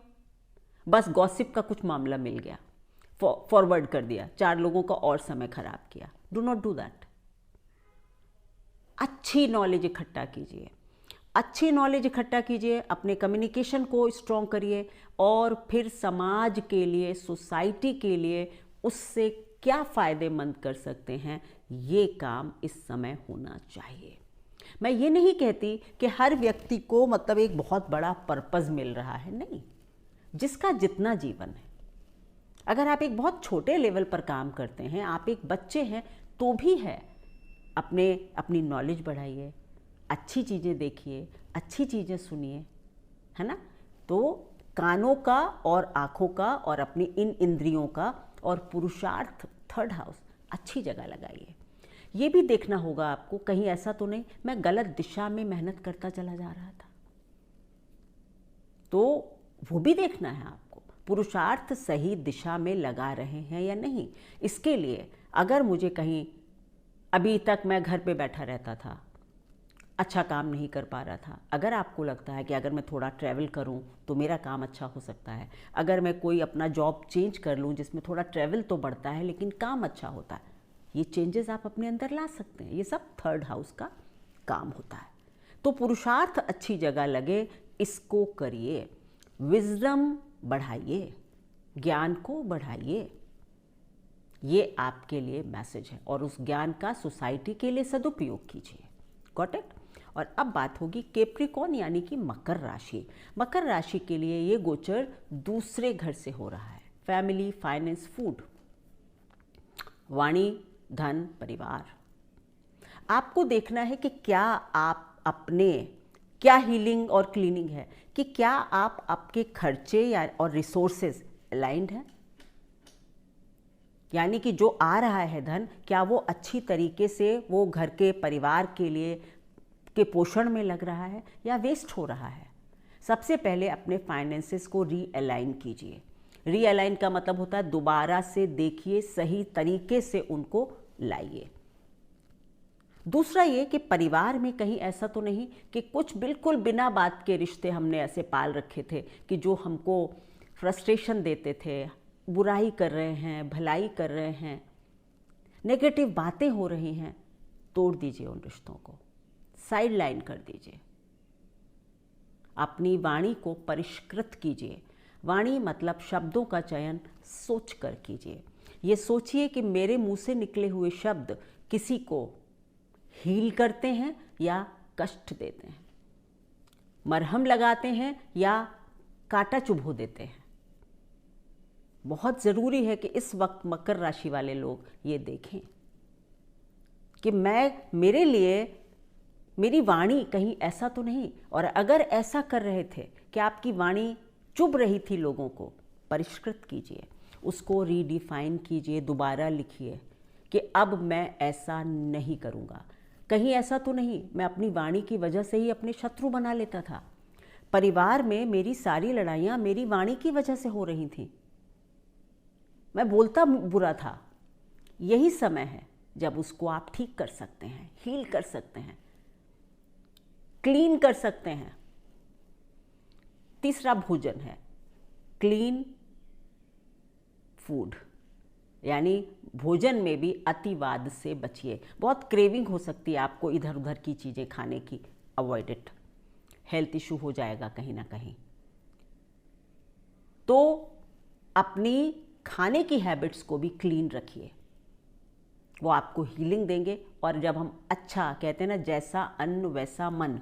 [SPEAKER 1] बस गॉसिप का कुछ मामला मिल गया, फॉरवर्ड कर दिया, 4 लोगों का और समय खराब किया। Do not do that. अच्छी नॉलेज इकट्ठा कीजिए, अच्छी नॉलेज इकट्ठा कीजिए, अपने कम्युनिकेशन को स्ट्रॉन्ग करिए और फिर समाज के लिए, सोसाइटी के लिए उससे क्या फ़ायदेमंद कर सकते हैं, ये काम इस समय होना चाहिए। मैं ये नहीं कहती कि हर व्यक्ति को मतलब एक बहुत बड़ा पर्पस मिल रहा है, नहीं। जिसका जितना जीवन है, अगर आप एक बहुत छोटे लेवल पर काम करते हैं, आप एक बच्चे हैं तो भी है, अपनी नॉलेज बढ़ाइए, अच्छी चीज़ें देखिए, अच्छी चीज़ें सुनिए, है ना। तो कानों का और आँखों का और अपनी इन इंद्रियों का और पुरुषार्थ 3rd हाउस अच्छी जगह लगाइए। ये भी देखना होगा आपको, कहीं ऐसा तो नहीं मैं गलत दिशा में मेहनत करता चला जा रहा था, तो वो भी देखना है आपको, पुरुषार्थ सही दिशा में लगा रहे हैं या नहीं। इसके लिए अगर मुझे कहीं, अभी तक मैं घर पे बैठा रहता था, अच्छा काम नहीं कर पा रहा था, अगर आपको लगता है कि अगर मैं थोड़ा ट्रैवल करूं तो मेरा काम अच्छा हो सकता है, अगर मैं कोई अपना जॉब चेंज कर लूं जिसमें थोड़ा ट्रैवल तो बढ़ता है लेकिन काम अच्छा होता है, ये चेंजेस आप अपने अंदर ला सकते हैं। ये सब 3rd हाउस का काम होता है। तो पुरुषार्थ अच्छी जगह लगे, इसको करिए, विजडम बढ़ाइए, ज्ञान को बढ़ाइए, ये आपके लिए मैसेज है और उस ज्ञान का सोसाइटी के लिए सदुपयोग कीजिए। Got it. और अब बात होगी कैप्रिकॉर्न यानी कि मकर राशि। मकर राशि के लिए ये गोचर दूसरे घर से हो रहा है, फैमिली, फाइनेंस, फूड, वाणी, धन, परिवार। आपको देखना है कि क्या आप अपने, क्या हीलिंग और क्लीनिंग है, कि क्या आप आपके खर्चे या और रिसोर्सेज अलाइंड हैं, यानी कि जो आ रहा है धन, क्या वो अच्छी तरीके से वो घर के परिवार के लिए के पोषण में लग रहा है या वेस्ट हो रहा है। सबसे पहले अपने फाइनेंसेस को रीअलाइन कीजिए। रीअलाइन का मतलब होता है दोबारा से देखिए, सही तरीके से उनको लाइए। दूसरा ये कि परिवार में कहीं ऐसा तो नहीं कि कुछ बिल्कुल बिना बात के रिश्ते हमने ऐसे पाल रखे थे कि जो हमको फ्रस्ट्रेशन देते थे, बुराई कर रहे हैं, भलाई कर रहे हैं, नेगेटिव बातें हो रही हैं। तोड़ दीजिए उन रिश्तों को, साइड लाइन कर दीजिए। अपनी वाणी को परिष्कृत कीजिए। वाणी मतलब शब्दों का चयन सोच कर कीजिए। ये सोचिए कि मेरे मुंह से निकले हुए शब्द किसी को हील करते हैं या कष्ट देते हैं, मरहम लगाते हैं या कांटा चुभो देते हैं। बहुत ज़रूरी है कि इस वक्त मकर राशि वाले लोग ये देखें कि मेरे लिए मेरी वाणी कहीं ऐसा तो नहीं, और अगर ऐसा कर रहे थे कि आपकी वाणी चुभ रही थी लोगों को, परिष्कृत कीजिए, उसको रीडिफाइन कीजिए, दोबारा लिखिए कि अब मैं ऐसा नहीं करूँगा। कहीं ऐसा तो नहीं मैं अपनी वाणी की वजह से ही अपने शत्रु बना लेता था। परिवार में मेरी सारी लड़ाइयाँ मेरी वाणी की वजह से हो रही थी, मैं बोलता बुरा था। यही समय है जब उसको आप ठीक कर सकते हैं, हील कर सकते हैं, क्लीन कर सकते हैं। तीसरा भोजन है, क्लीन फूड, यानी भोजन में भी अतिवाद से बचिए। बहुत क्रेविंग हो सकती है आपको इधर उधर की चीज़ें खाने की, अवॉइड इट, हेल्थ इशू हो जाएगा कहीं ना कहीं। तो अपनी खाने की हैबिट्स को भी क्लीन रखिए, वो आपको हीलिंग देंगे। और जब हम अच्छा कहते हैं ना, जैसा अन्न वैसा मन,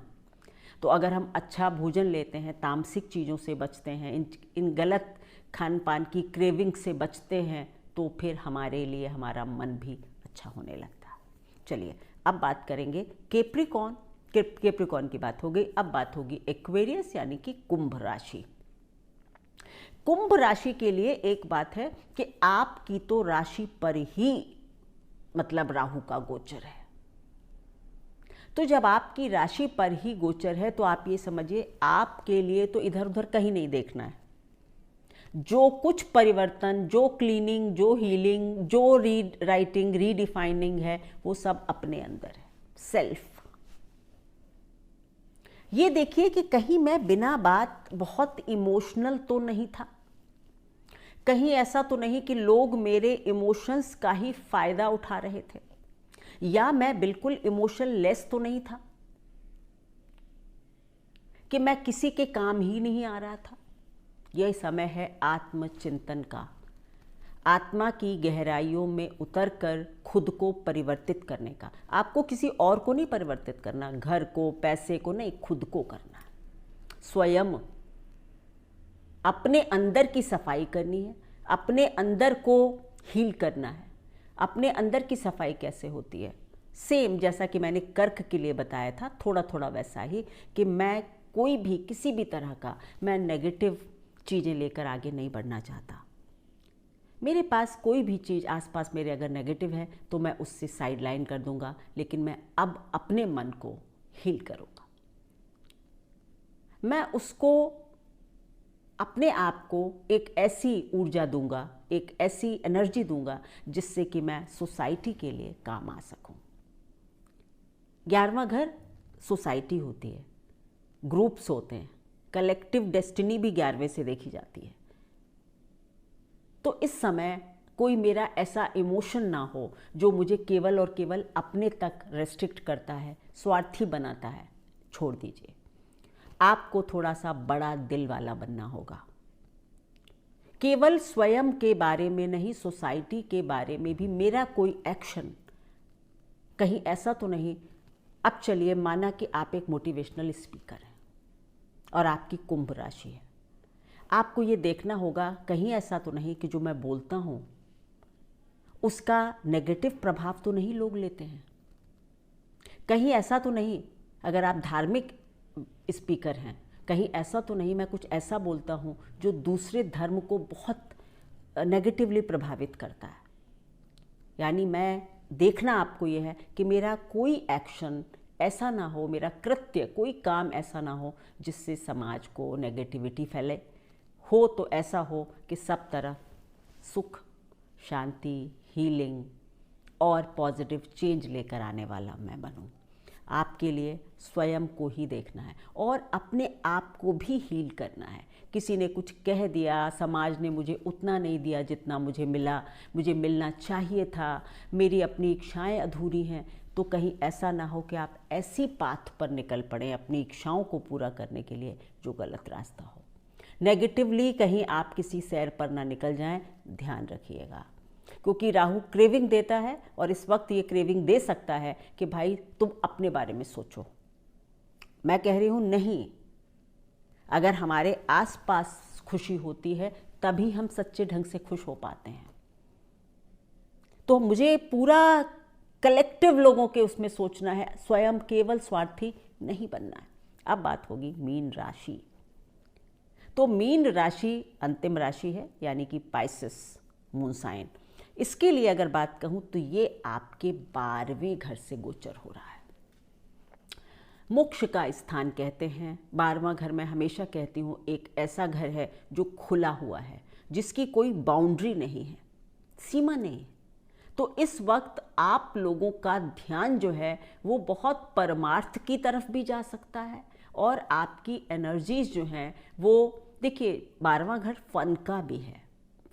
[SPEAKER 1] तो अगर हम अच्छा भोजन लेते हैं, तामसिक चीज़ों से बचते हैं, इन गलत खान पान की क्रेविंग से बचते हैं, तो फिर हमारे लिए हमारा मन भी अच्छा होने लगता है। चलिए अब बात करेंगे कैप्रिकॉर्न। कैप्रिकॉर्न की बात हो गई, अब बात होगी एक्वेरियस यानी कि कुंभ राशि। कुंभ राशि के लिए एक बात है कि आपकी तो राशि पर ही मतलब राहु का गोचर है। तो जब आपकी राशि पर ही गोचर है तो आप ये समझिए आपके लिए तो इधर उधर कहीं नहीं देखना है। जो कुछ परिवर्तन, जो क्लीनिंग, जो हीलिंग, जो रीराइटिंग, रीडिफाइनिंग है, वो सब अपने अंदर है, सेल्फ। ये देखिए कि कहीं मैं बिना बात बहुत इमोशनल तो नहीं था, कहीं ऐसा तो नहीं कि लोग मेरे इमोशंस का ही फायदा उठा रहे थे, या मैं बिल्कुल इमोशन लेस तो नहीं था कि मैं किसी के काम ही नहीं आ रहा था। यह समय है आत्मचिंतन का, आत्मा की गहराइयों में उतरकर खुद को परिवर्तित करने का। आपको किसी और को नहीं परिवर्तित करना, घर को, पैसे को नहीं, खुद को करना है। स्वयं अपने अंदर की सफाई करनी है, अपने अंदर को हील करना है। अपने अंदर की सफाई कैसे होती है? सेम जैसा कि मैंने कर्क के लिए बताया था, थोड़ा थोड़ा वैसा ही, कि मैं कोई भी किसी भी तरह का मैं नेगेटिव चीज़ें लेकर आगे नहीं बढ़ना चाहता। मेरे पास कोई भी चीज़ आसपास मेरे अगर नेगेटिव है तो मैं उससे साइड लाइन कर दूंगा, लेकिन मैं अब अपने मन को हील करूंगा। मैं उसको, अपने आप को एक ऐसी ऊर्जा दूंगा, एक ऐसी एनर्जी दूंगा जिससे कि मैं सोसाइटी के लिए काम आ सकूं। 11वां घर सोसाइटी होती है, ग्रुप्स होते हैं, कलेक्टिव डेस्टिनी भी 11वें से देखी जाती है। तो इस समय कोई मेरा ऐसा इमोशन ना हो जो मुझे केवल और केवल अपने तक रेस्ट्रिक्ट करता है, स्वार्थी बनाता है। छोड़ दीजिए। आपको थोड़ा सा बड़ा दिल वाला बनना होगा। केवल स्वयं के बारे में नहीं, सोसाइटी के बारे में भी मेरा कोई एक्शन कहीं ऐसा तो नहीं। अब चलिए, माना कि आप एक मोटिवेशनल स्पीकर हैं और आपकी कुंभ राशि है। आपको ये देखना होगा कहीं ऐसा तो नहीं कि जो मैं बोलता हूँ उसका नेगेटिव प्रभाव तो नहीं लोग लेते हैं। कहीं ऐसा तो नहीं, अगर आप धार्मिक स्पीकर हैं, कहीं ऐसा तो नहीं मैं कुछ ऐसा बोलता हूँ जो दूसरे धर्म को बहुत नेगेटिवली प्रभावित करता है। यानी मैं देखना आपको ये है कि मेरा कोई एक्शन ऐसा ना हो, मेरा कृत्य, कोई काम ऐसा ना हो जिससे समाज को नेगेटिविटी फैले। हो तो ऐसा हो कि सब तरफ सुख, शांति, हीलिंग और पॉजिटिव चेंज लेकर आने वाला मैं बनूं। आपके लिए स्वयं को ही देखना है और अपने आप को भी हील करना है। किसी ने कुछ कह दिया, समाज ने मुझे उतना नहीं दिया जितना मुझे मिला, मुझे मिलना चाहिए था, मेरी अपनी इच्छाएं अधूरी हैं, तो कहीं ऐसा ना हो कि आप ऐसी पाथ पर निकल पड़ें अपनी इच्छाओं को पूरा करने के लिए जो गलत रास्ता हो। नेगेटिवली कहीं आप किसी सैर पर ना निकल जाएं, ध्यान रखिएगा, क्योंकि राहु क्रेविंग देता है और इस वक्त ये क्रेविंग दे सकता है कि भाई तुम अपने बारे में सोचो। मैं कह रही हूँ नहीं, अगर हमारे आसपास खुशी होती है तभी हम सच्चे ढंग से खुश हो पाते हैं। तो मुझे पूरा कलेक्टिव लोगों के उसमें सोचना है, स्वयं केवल स्वार्थी नहीं बनना है। अब बात होगी मीन राशि। तो मीन राशि अंतिम राशि है, यानी कि पाइसेस मून साइन। इसके लिए अगर बात कहूँ तो ये आपके 12वें घर से गोचर हो रहा है। मोक्ष का स्थान कहते हैं। 12वां घर मैं हमेशा कहती हूँ एक ऐसा घर है जो खुला हुआ है, जिसकी कोई बाउंड्री नहीं है, सीमा नहीं है। तो इस वक्त आप लोगों का ध्यान जो है वो बहुत परमार्थ की तरफ भी जा सकता है और आपकी एनर्जीज जो हैं वो, देखिए 12वां घर फन का भी है,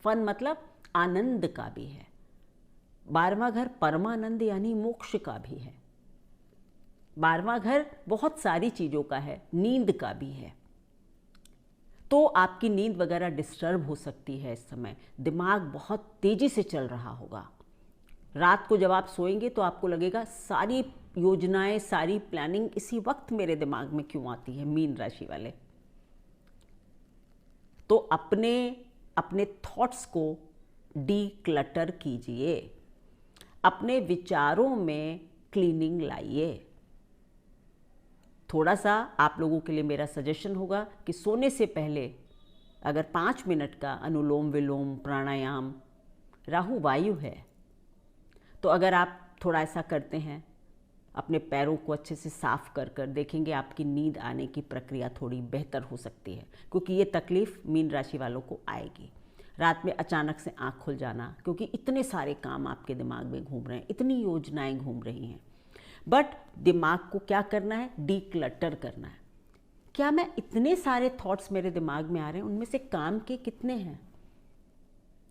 [SPEAKER 1] फन मतलब आनंद का भी है। 12वां घर परमानंद यानी मोक्ष का भी है। 12वां घर बहुत सारी चीज़ों का है, नींद का भी है। तो आपकी नींद वगैरह डिस्टर्ब हो सकती है। इस समय दिमाग बहुत तेज़ी से चल रहा होगा। रात को जब आप सोएंगे तो आपको लगेगा सारी योजनाएं, सारी प्लानिंग इसी वक्त मेरे दिमाग में क्यों आती है। मीन राशि वाले तो अपने थॉट्स को डीक्लटर कीजिए, अपने विचारों में क्लीनिंग लाइए। थोड़ा सा आप लोगों के लिए मेरा सजेशन होगा कि सोने से पहले अगर 5 मिनट का अनुलोम विलोम प्राणायाम, राहु वायु है तो अगर आप थोड़ा ऐसा करते हैं, अपने पैरों को अच्छे से साफ कर कर देखेंगे, आपकी नींद आने की प्रक्रिया थोड़ी बेहतर हो सकती है। क्योंकि ये तकलीफ मीन राशि वालों को आएगी। रात में अचानक से आँख खुल जाना, क्योंकि इतने सारे काम आपके दिमाग में घूम रहे हैं, इतनी योजनाएं घूम रही हैं। बट दिमाग को क्या करना है, डीक्लटर करना है। क्या मैं इतने सारे थॉट्स मेरे दिमाग में आ रहे हैं, उनमें से काम के कितने हैं?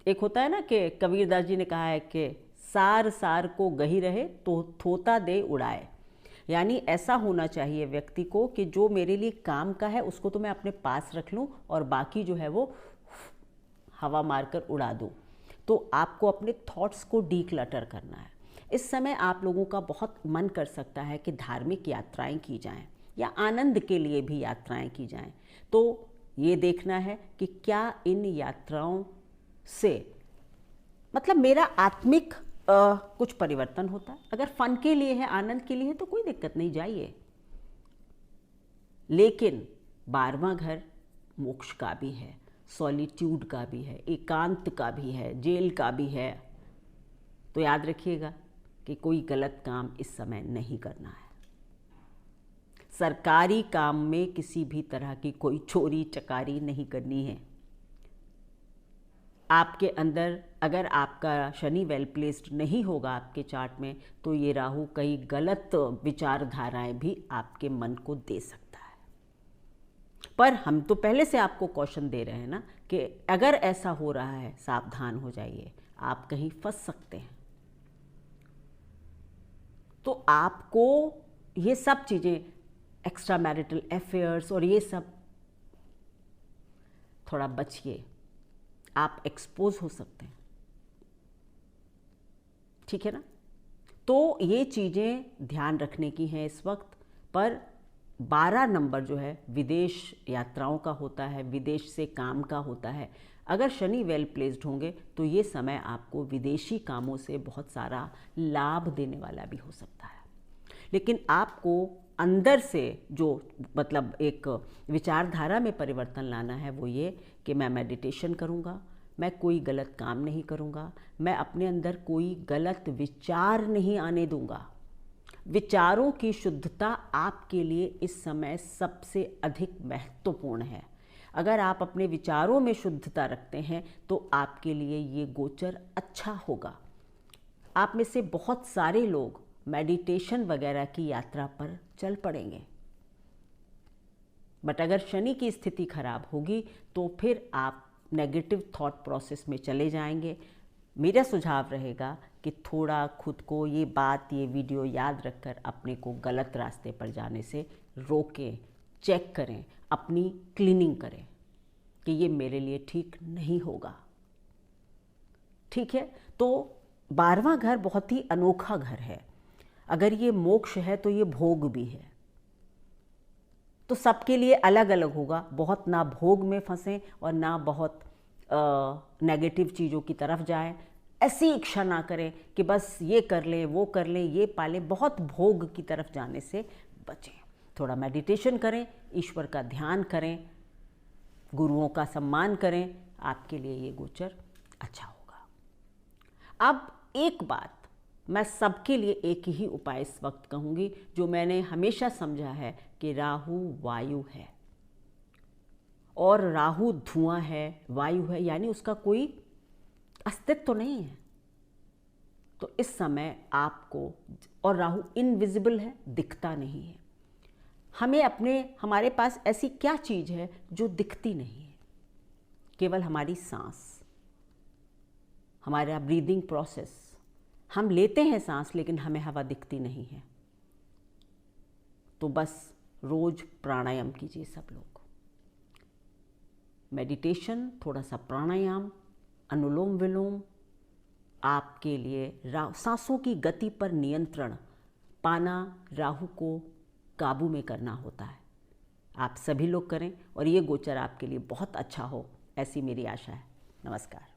[SPEAKER 1] एक होता है ना कि कबीरदास जी ने कहा है कि सार सार को गही रहे तो थोता दे उड़ाए। यानी ऐसा होना चाहिए व्यक्ति को कि जो मेरे लिए काम का है उसको तो मैं अपने पास रख लूँ और बाकी जो है वो हवा मारकर उड़ा दूँ। तो आपको अपने थॉट्स को डीक्लटर करना है। इस समय आप लोगों का बहुत मन कर सकता है कि धार्मिक यात्राएं की जाएं या आनंद के लिए भी यात्राएं की जाएं। तो ये देखना है कि क्या इन यात्राओं से मतलब मेरा आत्मिक कुछ परिवर्तन होता है। अगर फन के लिए है, आनंद के लिए है तो कोई दिक्कत नहीं, जाइए। लेकिन 12वां घर मोक्ष का भी है, सॉलिट्यूड का भी है, एकांत का भी है, जेल का भी है। तो याद रखिएगा कि कोई गलत काम इस समय नहीं करना है। सरकारी काम में किसी भी तरह की कोई चोरी चकारी नहीं करनी है। आपके अंदर अगर आपका शनि वेल प्लेस्ड नहीं होगा आपके चार्ट में, तो ये राहु कई गलत विचारधाराएं भी आपके मन को दे सकता है। पर हम तो पहले से आपको कॉशन दे रहे हैं ना कि अगर ऐसा हो रहा है सावधान हो जाइए, आप कहीं फंस सकते हैं। तो आपको ये सब चीज़ें, एक्स्ट्रा मैरिटल अफेयर्स और ये सब, थोड़ा बचिए, आप एक्सपोज हो सकते हैं। ठीक है ना? तो ये चीज़ें ध्यान रखने की हैं इस वक्त। पर 12 नंबर जो है विदेश यात्राओं का होता है, विदेश से काम का होता है। अगर शनि वेल प्लेस्ड होंगे तो ये समय आपको विदेशी कामों से बहुत सारा लाभ देने वाला भी हो सकता है। लेकिन आपको अंदर से जो मतलब एक विचारधारा में परिवर्तन लाना है वो ये कि मैं मेडिटेशन करूँगा, मैं कोई गलत काम नहीं करूँगा, मैं अपने अंदर कोई गलत विचार नहीं आने दूँगा। विचारों की शुद्धता आपके लिए इस समय सबसे अधिक महत्वपूर्ण है। अगर आप अपने विचारों में शुद्धता रखते हैं तो आपके लिए ये गोचर अच्छा होगा। आप में से बहुत सारे लोग मेडिटेशन वगैरह की यात्रा पर चल पड़ेंगे। बट अगर शनि की स्थिति खराब होगी तो फिर आप नेगेटिव थॉट प्रोसेस में चले जाएंगे। मेरा सुझाव रहेगा कि थोड़ा खुद को ये बात, ये वीडियो याद रखकर अपने को गलत रास्ते पर जाने से रोकें, चेक करें, अपनी क्लीनिंग करें कि ये मेरे लिए ठीक नहीं होगा। ठीक है? तो 12वां घर बहुत ही अनोखा घर है। अगर ये मोक्ष है तो ये भोग भी है। तो सबके लिए अलग अलग होगा। बहुत ना भोग में फंसें और ना बहुत नेगेटिव चीज़ों की तरफ जाएं। ऐसी इच्छा ना करें कि बस ये कर लें, वो कर लें, ये पालें। बहुत भोग की तरफ जाने से बचें। थोड़ा मेडिटेशन करें, ईश्वर का ध्यान करें, गुरुओं का सम्मान करें। आपके लिए ये गोचर अच्छा होगा। अब एक बात मैं सबके लिए एक ही उपाय इस वक्त कहूँगी जो मैंने हमेशा समझा है कि राहु वायु है और राहु धुआं है, वायु है, यानी उसका कोई अस्तित्व तो नहीं है। तो इस समय आपको, और राहु इनविजिबल है, दिखता नहीं है। हमारे पास ऐसी क्या चीज़ है जो दिखती नहीं है? केवल हमारी सांस, हमारा ब्रीदिंग प्रोसेस। हम लेते हैं सांस लेकिन हमें हवा दिखती नहीं है। तो बस रोज प्राणायाम कीजिए सब लोग। मेडिटेशन, थोड़ा सा प्राणायाम, अनुलोम विलोम आपके लिए सांसों की गति पर नियंत्रण पाना, राहु को काबू में करना होता है। आप सभी लोग करें और ये गोचर आपके लिए बहुत अच्छा हो, ऐसी मेरी आशा है। नमस्कार।